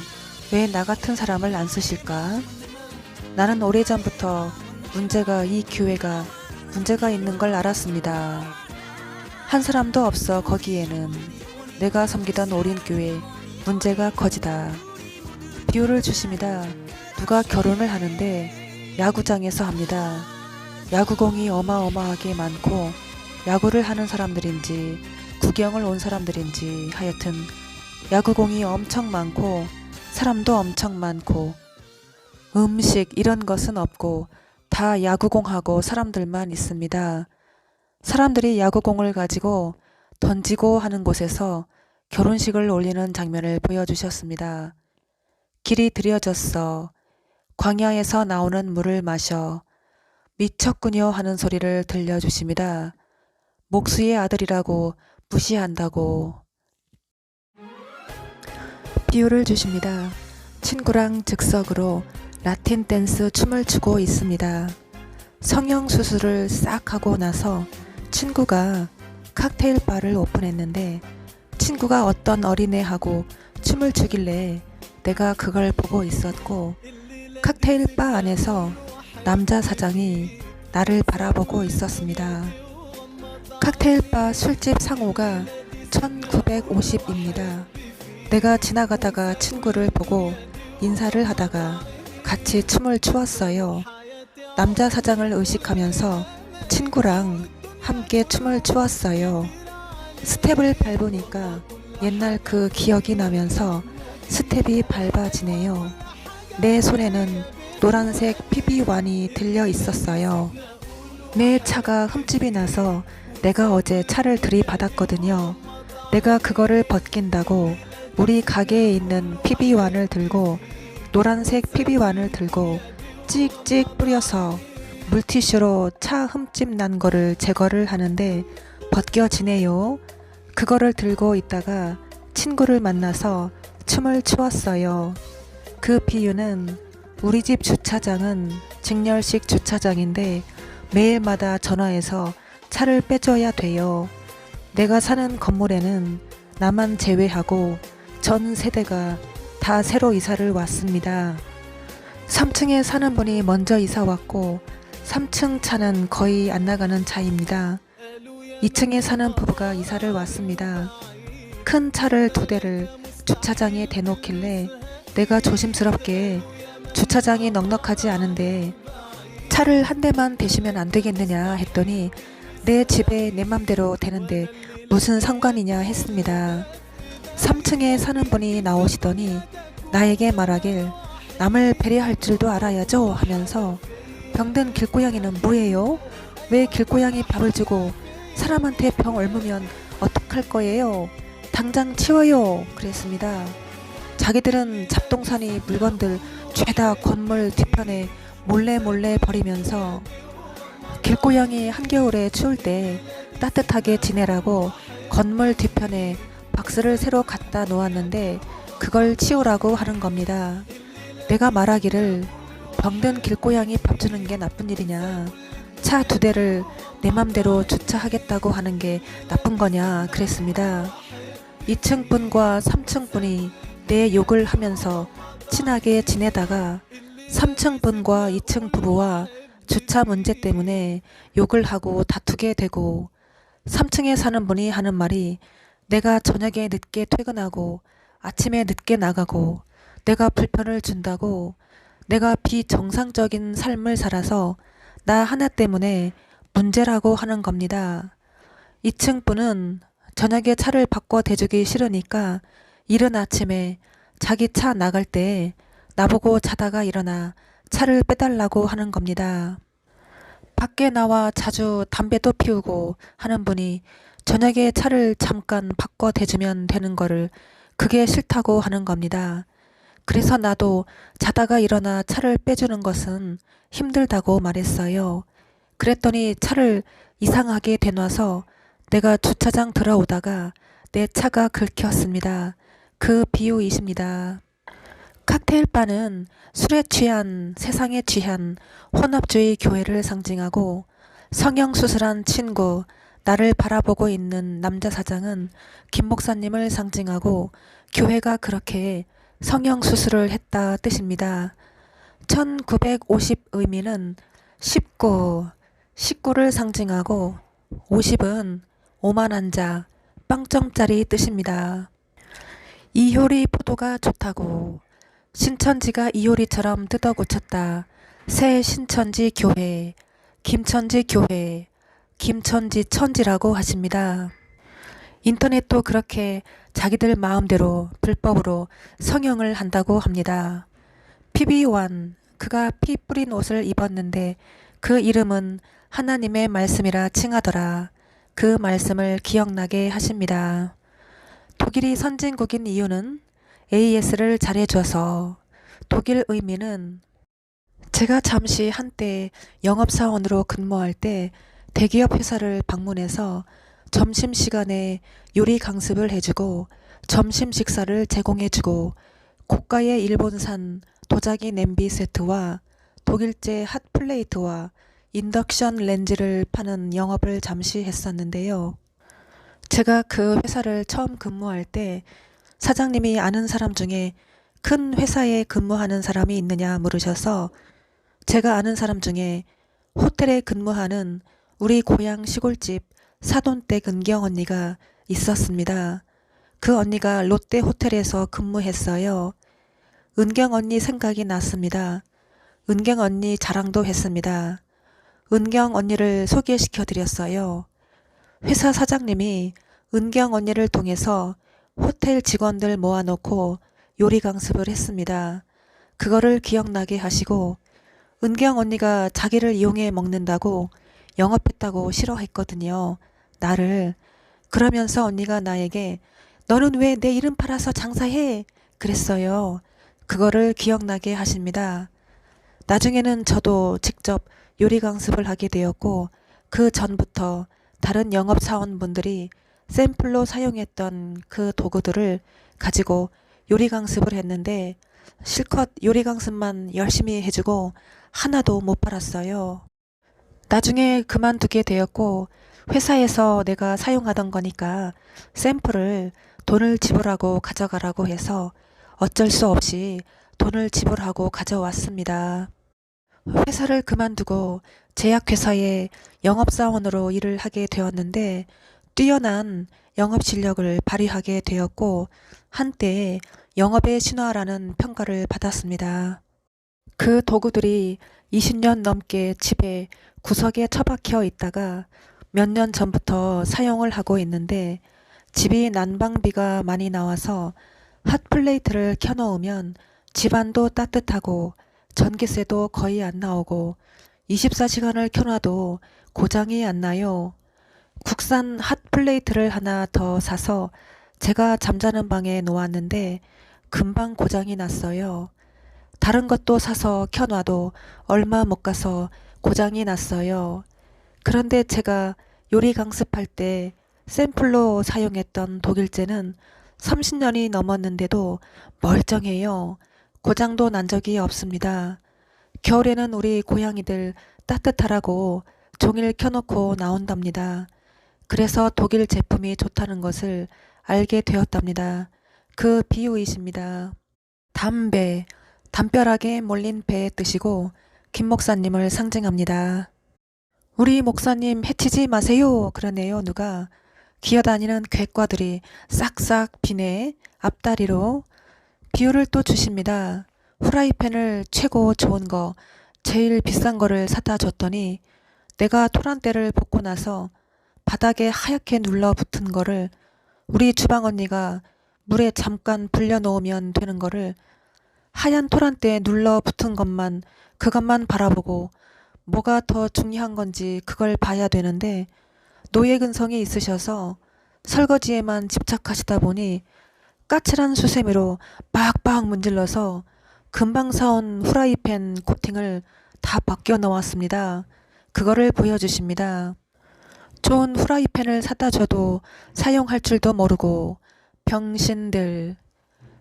왜 나 같은 사람을 안 쓰실까? 나는 오래전부터 이 교회가 문제가 있는 걸 알았습니다. 한 사람도 없어 거기에는. 내가 섬기던 오린교회 문제가 커지다. 비유를 주십니다. 누가 결혼을 하는데 야구장에서 합니다. 야구공이 어마어마하게 많고 야구를 하는 사람들인지 구경을 온 사람들인지 하여튼 야구공이 엄청 많고 사람도 엄청 많고 음식 이런 것은 없고 다 야구공하고 사람들만 있습니다. 사람들이 야구공을 가지고 던지고 하는 곳에서 결혼식을 올리는 장면을 보여주셨습니다. 길이 들여졌어. 광야에서 나오는 물을 마셔. 미쳤군요 하는 소리를 들려주십니다. 목수의 아들이라고 무시한다고. 비유를 주십니다. 친구랑 즉석으로 라틴 댄스 춤을 추고 있습니다. 성형수술을 싹 하고 나서 친구가 칵테일 바를 오픈했는데 친구가 어떤 어린애하고 춤을 추길래 내가 그걸 보고 있었고 칵테일 바 안에서 남자 사장이 나를 바라보고 있었습니다. 칵테일 바 술집 상호가 1950입니다. 내가 지나가다가 친구를 보고 인사를 하다가 같이 춤을 추었어요. 남자 사장을 의식하면서 친구랑 함께 춤을 추었어요. 스텝을 밟으니까 옛날 그 기억이 나면서 스텝이 밟아지네요. 내 손에는 노란색 PB1이 들려 있었어요. 내 차가 흠집이 나서 내가 어제 차를 들이받았거든요. 내가 그거를 벗긴다고 우리 가게에 있는 PB1을 들고 노란색 PB1을 들고 찍찍 뿌려서 물티슈로 차 흠집 난 거를 제거를 하는데 벗겨지네요. 그거를 들고 있다가 친구를 만나서 춤을 추었어요. 그 비유는 우리 집 주차장은 직렬식 주차장인데 매일마다 전화해서 차를 빼줘야 돼요. 내가 사는 건물에는 나만 제외하고 전 세대가 다 새로 이사를 왔습니다. 3층에 사는 분이 먼저 이사 왔고 3층 차는 거의 안 나가는 차입니다. 2층에 사는 부부가 이사를 왔습니다. 큰 차를 2대를 주차장에 대놓길래 내가 조심스럽게 주차장이 넉넉하지 않은데 차를 한 대만 대시면 안 되겠느냐 했더니 내 집에 내 맘대로 되는데 무슨 상관이냐 했습니다. 3층에 사는 분이 나오시더니 나에게 말하길 남을 배려할 줄도 알아야죠 하면서 병든 길고양이는 뭐예요? 왜 길고양이 밥을 주고 사람한테 병 옮으면 어떡할 거예요? 당장 치워요 그랬습니다. 자기들은 잡동사니 물건들 죄다 건물 뒤편에 몰래 버리면서 길고양이 한겨울에 추울 때 따뜻하게 지내라고 건물 뒤편에 박스를 새로 갖다 놓았는데 그걸 치우라고 하는 겁니다. 내가 말하기를 병든 길고양이 밥 주는 게 나쁜 일이냐, 차 2대를 내 맘대로 주차하겠다고 하는 게 나쁜 거냐 그랬습니다. 2층 분과 3층 분이 내 욕을 하면서 친하게 지내다가 3층 분과 2층 부부와 주차 문제 때문에 욕을 하고 다투게 되고, 3층에 사는 분이 하는 말이 내가 저녁에 늦게 퇴근하고 아침에 늦게 나가고 내가 불편을 준다고, 내가 비정상적인 삶을 살아서 나 하나 때문에 문제라고 하는 겁니다. 2층 분은 저녁에 차를 바꿔 대주기 싫으니까 이른 아침에 자기 차 나갈 때 나보고 자다가 일어나 차를 빼달라고 하는 겁니다. 밖에 나와 자주 담배도 피우고 하는 분이 저녁에 차를 잠깐 바꿔 대주면 되는 거를 그게 싫다고 하는 겁니다. 그래서 나도 자다가 일어나 차를 빼주는 것은 힘들다고 말했어요. 그랬더니 차를 이상하게 대놔서 내가 주차장 들어오다가 내 차가 긁혔습니다. 그 비유이십니다. 칵테일바는 술에 취한, 세상에 취한 혼합주의 교회를 상징하고, 성형수술한 친구, 나를 바라보고 있는 남자 사장은 김 목사님을 상징하고, 교회가 그렇게 성형수술을 했다 뜻입니다. 1950 의미는 19를 상징하고 50은 오만한 자, 빵점짜리 뜻입니다. 이효리 포도가 좋다고 신천지가 이효리처럼 뜯어고쳤다. 새 신천지 교회, 김천지 교회, 김천지 천지라고 하십니다. 인터넷도 그렇게 자기들 마음대로 불법으로 성형을 한다고 합니다. PB1, 그가 피 뿌린 옷을 입었는데 그 이름은 하나님의 말씀이라 칭하더라. 그 말씀을 기억나게 하십니다. 독일이 선진국인 이유는 AS를 잘해줘서. 독일 의미는 제가 잠시 한때 영업사원으로 근무할 때 대기업 회사를 방문해서 점심시간에 요리 강습을 해주고 점심 식사를 제공해주고 고가의 일본산 도자기 냄비 세트와 독일제 핫플레이트와 인덕션 렌즈를 파는 영업을 잠시 했었는데요. 제가 그 회사를 처음 근무할 때 사장님이 아는 사람 중에 큰 회사에 근무하는 사람이 있느냐 물으셔서 제가 아는 사람 중에 호텔에 근무하는 우리 고향 시골집 사돈댁 은경 언니가 있었습니다. 그 언니가 롯데 호텔에서 근무했어요. 은경 언니 생각이 났습니다. 은경 언니 자랑도 했습니다. 은경 언니를 소개시켜 드렸어요. 회사 사장님이 은경 언니를 통해서 호텔 직원들 모아놓고 요리 강습을 했습니다. 그거를 기억나게 하시고 은경 언니가 자기를 이용해 먹는다고 영업했다고 싫어했거든요. 나를. 그러면서 언니가 나에게 너는 왜 내 이름 팔아서 장사해? 그랬어요. 그거를 기억나게 하십니다. 나중에는 저도 직접 요리 강습을 하게 되었고 그 전부터 다른 영업사원분들이 샘플로 사용했던 그 도구들을 가지고 요리 강습을 했는데 실컷 요리 강습만 열심히 해주고 하나도 못 팔았어요. 나중에 그만두게 되었고 회사에서 내가 사용하던 거니까 샘플을 돈을 지불하고 가져가라고 해서 어쩔 수 없이 돈을 지불하고 가져왔습니다. 회사를 그만두고 제약회사에 영업사원으로 일을 하게 되었는데 뛰어난 영업 실력을 발휘하게 되었고 한때 영업의 신화라는 평가를 받았습니다. 그 도구들이 20년 넘게 집에 구석에 처박혀 있다가 몇 년 전부터 사용을 하고 있는데 집이 난방비가 많이 나와서 핫플레이트를 켜놓으면 집안도 따뜻하고 전기세도 거의 안 나오고 24시간을 켜놔도 고장이 안 나요. 국산 핫플레이트를 하나 더 사서 제가 잠자는 방에 놓았는데 금방 고장이 났어요. 다른 것도 사서 켜놔도 얼마 못 가서 고장이 났어요. 그런데 제가 요리 강습할 때 샘플로 사용했던 독일제는 30년이 넘었는데도 멀쩡해요. 고장도 난 적이 없습니다. 겨울에는 우리 고양이들 따뜻하라고 종일 켜놓고 나온답니다. 그래서 독일 제품이 좋다는 것을 알게 되었답니다. 그 비유이십니다. 담배, 담벼락에 몰린 배의 뜻이고 김 목사님을 상징합니다. 우리 목사님 해치지 마세요 그러네요 누가. 기어다니는 객과들이 싹싹 비네 앞다리로 비유를 또 주십니다. 후라이팬을 최고 좋은 거 제일 비싼 거를 사다 줬더니 내가 토란대를 볶고 나서 바닥에 하얗게 눌러붙은 거를 우리 주방 언니가 물에 잠깐 불려 놓으면 되는 거를 하얀 토란대에 눌러붙은 것만 그것만 바라보고 뭐가 더 중요한 건지 그걸 봐야 되는데 노예근성이 있으셔서 설거지에만 집착하시다 보니 까칠한 수세미로 빡빡 문질러서 금방 사온 후라이팬 코팅을 다 벗겨 놓았습니다. 그거를 보여주십니다. 좋은 후라이팬을 사다 줘도 사용할 줄도 모르고 병신들.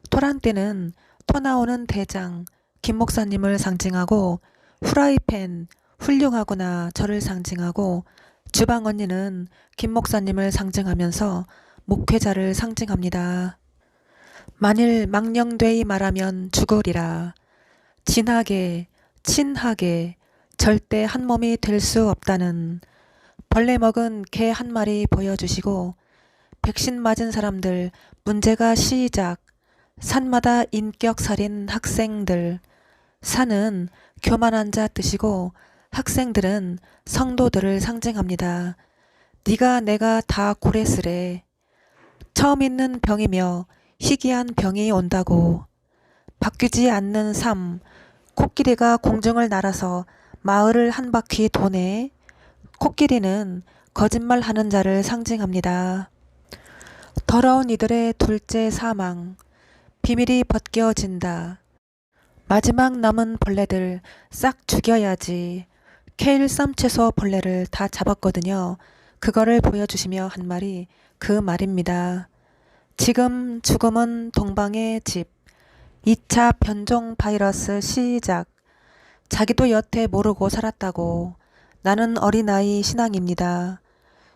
토란대는 토 나오는 대장 김 목사님을 상징하고 후라이팬 훌륭하구나 저를 상징하고 주방 언니는 김 목사님을 상징하면서 목회자를 상징합니다. 만일 망령되이 말하면 죽으리라. 진하게 친하게 절대 한 몸이 될 수 없다는 벌레 먹은 개 한 마리 보여주시고 백신 맞은 사람들 문제가 시작. 산마다 인격살인 학생들. 산은 교만한 자 뜻이고 학생들은 성도들을 상징합니다. 네가 내가 다 고레스래. 처음 있는 병이며 희귀한 병이 온다고. 바뀌지 않는 삶. 코끼리가 공중을 날아서 마을을 한 바퀴 도네. 코끼리는 거짓말하는 자를 상징합니다. 더러운 이들의 둘째 사망. 비밀이 벗겨진다. 마지막 남은 벌레들 싹 죽여야지. 케일 쌈채소 벌레를 다 잡았거든요. 그거를 보여주시며 한 말이 그 말입니다. 지금 죽음은 동방의 집. 2차 변종 바이러스 시작. 자기도 여태 모르고 살았다고. 나는 어린아이 신앙입니다.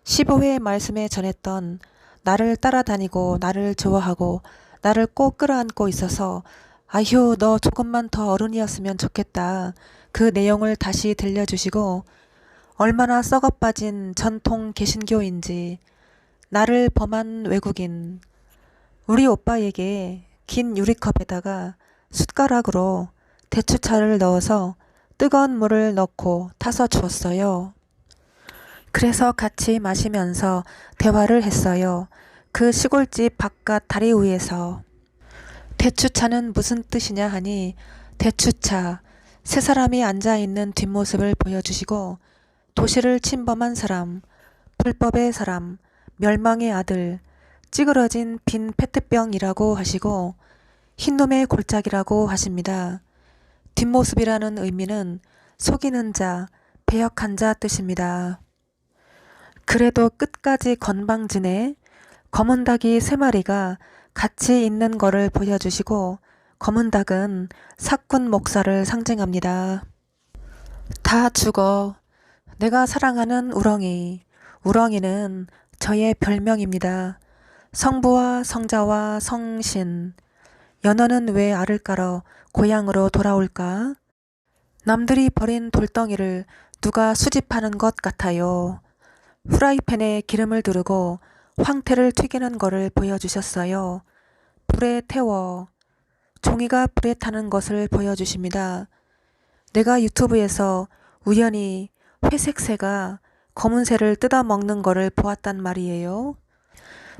15회 말씀에 전했던 나를 따라다니고 나를 좋아하고 나를 꼭 끌어안고 있어서 아휴 너 조금만 더 어른이었으면 좋겠다. 그 내용을 다시 들려주시고 얼마나 썩어빠진 전통 개신교인지 나를 범한 외국인 우리 오빠에게 긴 유리컵에다가 숟가락으로 대추차를 넣어서 뜨거운 물을 넣고 타서 주었어요. 그래서 같이 마시면서 대화를 했어요. 그 시골집 바깥 다리 위에서. 대추차는 무슨 뜻이냐 하니 대추차, 세 사람이 앉아있는 뒷모습을 보여주시고 도시를 침범한 사람, 불법의 사람, 멸망의 아들, 찌그러진 빈 페트병이라고 하시고 흰놈의 골짜기라고 하십니다. 뒷모습이라는 의미는 속이는 자, 배역한 자 뜻입니다. 그래도 끝까지 건방지네. 검은 닭이 3마리가 같이 있는 거를 보여주시고 검은 닭은 사꾼 목사를 상징합니다. 다 죽어. 내가 사랑하는 우렁이. 우렁이는 저의 별명입니다. 성부와 성자와 성신. 연어는 왜 알을 깔아 고향으로 돌아올까? 남들이 버린 돌덩이를 누가 수집하는 것 같아요. 후라이팬에 기름을 두르고 황태를 튀기는 거를 보여주셨어요. 불에 태워. 종이가 불에 타는 것을 보여주십니다. 내가 유튜브에서 우연히 회색 새가 검은 새를 뜯어먹는 거를 보았단 말이에요.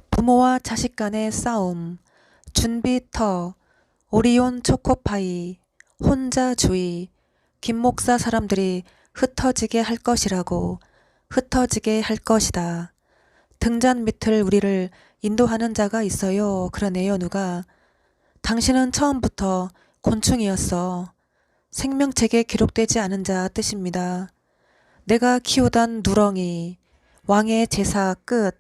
부모와 자식 간의 싸움, 준비터, 오리온 초코파이, 혼자주의, 김목사 사람들이 흩어지게 할 것이라고, 흩어지게 할 것이다. 등잔 밑을 우리를 인도하는 자가 있어요. 그러네요 누가. 당신은 처음부터 곤충이었어. 생명책에 기록되지 않은 자 뜻입니다. 내가 키우던 누렁이, 왕의 제사 끝,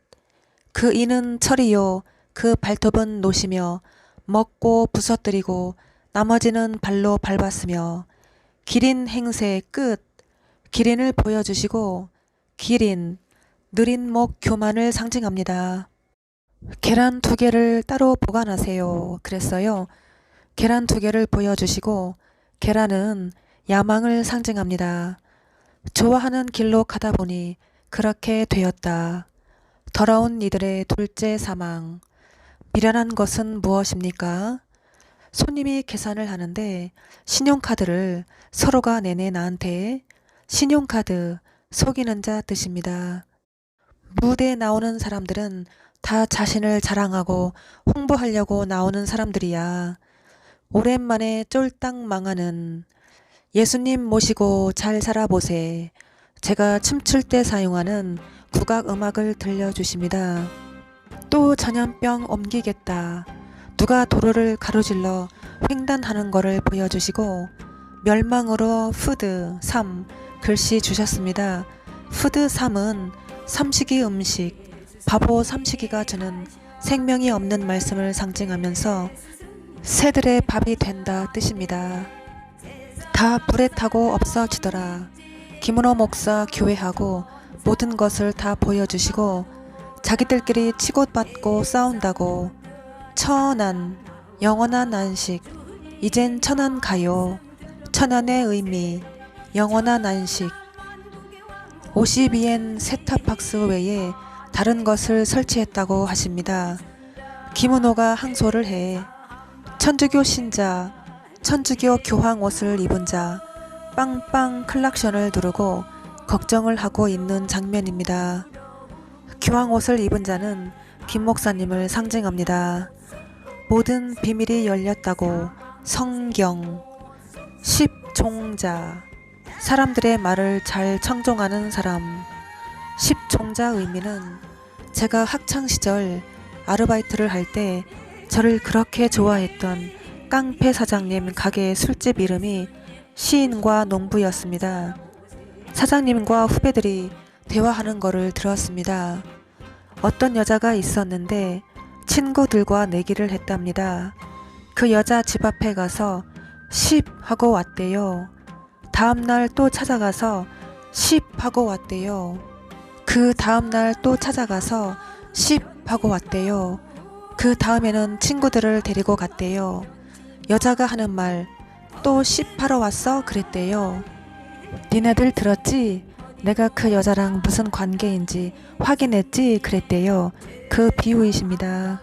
그 이는 철이요 그 발톱은 노시며 먹고 부서뜨리고 나머지는 발로 밟았으며 기린 행세 끝 기린을 보여주시고 기린 느린 목 교만을 상징합니다. 계란 2개를 따로 보관하세요. 그랬어요. 계란 2개를 보여주시고 계란은 야망을 상징합니다. 좋아하는 길로 가다 보니 그렇게 되었다. 더러운 이들의 둘째 사망. 미련한 것은 무엇입니까? 손님이 계산을 하는데 신용카드를 서로가 내내 나한테 신용카드 속이는 자 뜻입니다. 무대에 나오는 사람들은 다 자신을 자랑하고 홍보하려고 나오는 사람들이야. 오랜만에 쫄딱 망하는 예수님 모시고 잘 살아보세. 제가 춤출 때 사용하는 국악 음악을 들려주십니다. 또 전염병 옮기겠다. 누가 도로를 가로질러 횡단하는 거를 보여주시고 멸망으로 푸드 3 글씨 주셨습니다. 푸드 3은 삼식이 음식, 바보 삼식이가 주는 생명이 없는 말씀을 상징하면서 새들의 밥이 된다 뜻입니다. 다 불에 타고 없어지더라. 김은호 목사 교회하고 모든 것을 다 보여주시고 자기들끼리 치고받고 싸운다고 천안, 영원한 안식, 이젠 천안 가요. 천안의 의미, 영원한 안식. 52엔 세탑박스 외에 다른 것을 설치했다고 하십니다. 김은호가 항소를 해 천주교 신자, 천주교 교황 옷을 입은 자 빵빵 클락션을 누르고 걱정을 하고 있는 장면입니다. 교황 옷을 입은 자는 김 목사님을 상징합니다. 모든 비밀이 열렸다고 성경, 십종자, 사람들의 말을 잘 청종하는 사람. 십종자 의미는 제가 학창시절 아르바이트를 할 때 저를 그렇게 좋아했던 깡패 사장님 가게 술집 이름이 시인과 농부였습니다. 사장님과 후배들이 대화하는 거를 들었습니다. 어떤 여자가 있었는데 친구들과 내기를 했답니다. 그 여자 집 앞에 가서 10 하고 왔대요. 다음날 또 찾아가서 10 하고 왔대요. 그 다음날 또 찾아가서 10 하고 왔대요. 그 다음에는 친구들을 데리고 갔대요. 여자가 하는 말, 또 10 하러 왔어? 그랬대요. 니네들 들었지? 내가 그 여자랑 무슨 관계인지 확인했지? 그랬대요. 그 비유이십니다.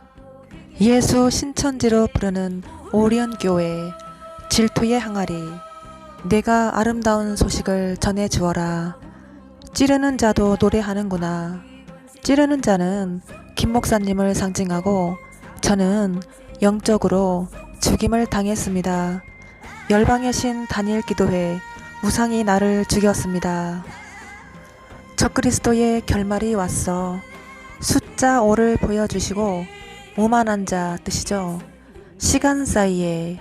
예수 신천지로 부르는 오리언교회, 질투의 항아리. 내가 아름다운 소식을 전해주어라. 찌르는 자도 노래하는구나. 찌르는 자는 김 목사님을 상징하고 저는 영적으로 죽임을 당했습니다. 열방의 신 다니엘 기도회 우상이 나를 죽였습니다. 적그리스도의 결말이 왔어. 숫자 5를 보여주시고 오만한 자 뜻이죠. 시간 사이에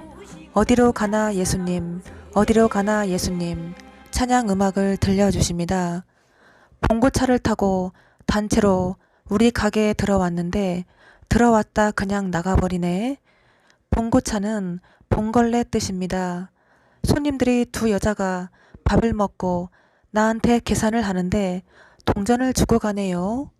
어디로 가나 예수님, 어디로 가나 예수님 찬양 음악을 들려주십니다. 봉고차를 타고 단체로 우리 가게에 들어왔는데 들어왔다 그냥 나가버리네. 봉고차는 봉걸레 뜻입니다. 손님들이 2 여자가 밥을 먹고 나한테 계산을 하는데 동전을 주고 가네요.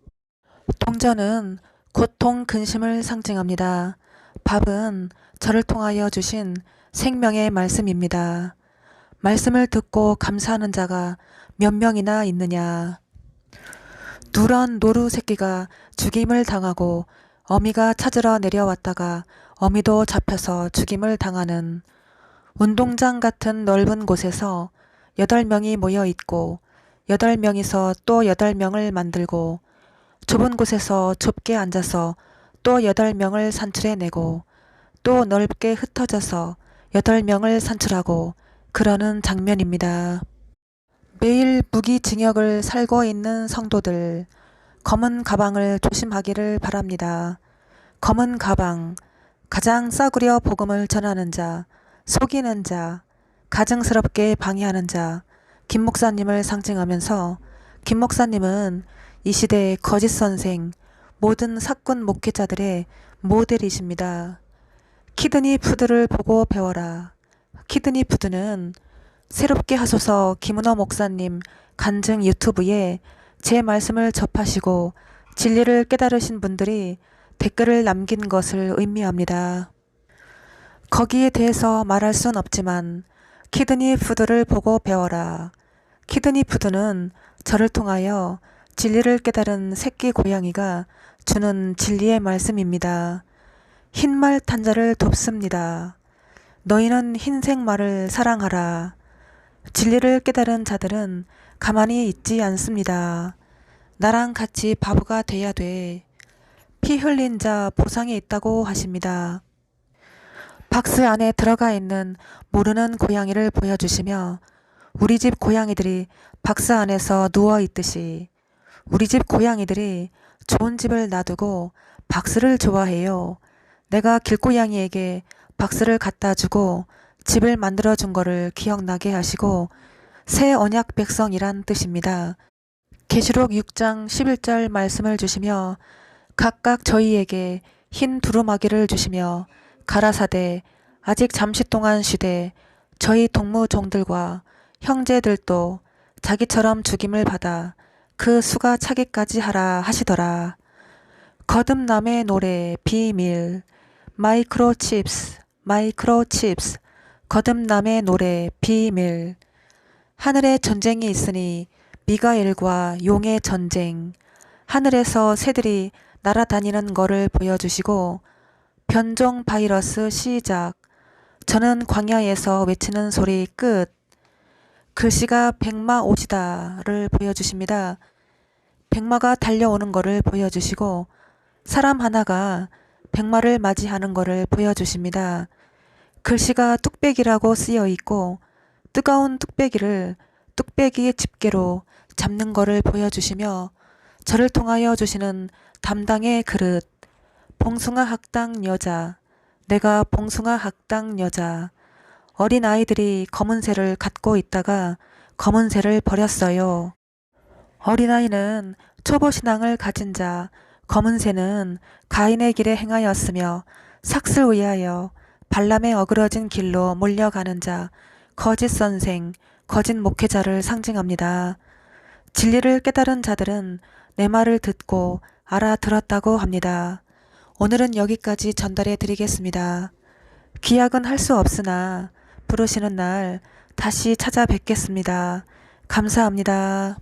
동전은 고통 근심을 상징합니다. 밥은 저를 통하여 주신 생명의 말씀입니다. 말씀을 듣고 감사하는 자가 몇 명이나 있느냐. 누런 노루 새끼가 죽임을 당하고 어미가 찾으러 내려왔다가 어미도 잡혀서 죽임을 당하는 운동장 같은 넓은 곳에서 8명이 모여 있고 8명이서 또 8명을 만들고 좁은 곳에서 좁게 앉아서 또 8명을 산출해내고 또 넓게 흩어져서 8명을 산출하고 그러는 장면입니다. 매일 무기징역을 살고 있는 성도들, 검은 가방을 조심하기를 바랍니다. 검은 가방, 가장 싸구려 복음을 전하는 자, 속이는 자, 가증스럽게 방해하는 자, 김 목사님을 상징하면서 김 목사님은 이 시대의 거짓 선생, 모든 사꾼 목회자들의 모델이십니다. 키드니 푸드를 보고 배워라. 키드니 푸드는 새롭게 하소서 김은호 목사님 간증 유튜브에 제 말씀을 접하시고 진리를 깨달으신 분들이 댓글을 남긴 것을 의미합니다. 거기에 대해서 말할 순 없지만 키드니 푸드를 보고 배워라. 키드니 푸드는 저를 통하여 진리를 깨달은 새끼 고양이가 주는 진리의 말씀입니다. 흰말 탄자를 돕습니다. 너희는 흰색 말을 사랑하라. 진리를 깨달은 자들은 가만히 있지 않습니다. 나랑 같이 바보가 돼야 돼. 피 흘린 자 보상이 있다고 하십니다. 박스 안에 들어가 있는 모르는 고양이를 보여주시며 우리 집 고양이들이 박스 안에서 누워 있듯이 우리 집 고양이들이 좋은 집을 놔두고 박스를 좋아해요. 내가 길고양이에게 박스를 갖다 주고 집을 만들어 준 거를 기억나게 하시고 새 언약 백성이란 뜻입니다. 계시록 6장 11절 말씀을 주시며 각각 저희에게 흰 두루마기를 주시며 가라사대 아직 잠시 동안 쉬되 저희 동무종들과 형제들도 자기처럼 죽임을 받아 그 수가 차기까지 하라 하시더라. 거듭남의 노래 비밀 마이크로칩스 거듭남의 노래 비밀 하늘에 전쟁이 있으니 미가엘과 용의 전쟁 하늘에서 새들이 날아다니는 거를 보여주시고 변종 바이러스 시작 저는 광야에서 외치는 소리 끝 글씨가 백마 오지다를 보여주십니다. 백마가 달려오는 거를 보여주시고 사람 하나가 백마를 맞이하는 거를 보여주십니다. 글씨가 뚝배기라고 쓰여 있고 뜨거운 뚝배기를 뚝배기의 집게로 잡는 거를 보여주시며 저를 통하여 주시는 담당의 그릇 봉숭아 학당 여자 내가 봉숭아 학당 여자 어린 아이들이 검은새를 갖고 있다가 검은새를 버렸어요. 어린아이는 초보신앙을 가진 자 검은새는 가인의 길에 행하였으며 삭슬 위하여 발람의 어그러진 길로 몰려가는 자 거짓 선생 거짓 목회자를 상징합니다. 진리를 깨달은 자들은 내 말을 듣고 알아들었다고 합니다. 오늘은 여기까지 전달해 드리겠습니다. 기약은 할 수 없으나 부르시는 날 다시 찾아뵙겠습니다. 감사합니다.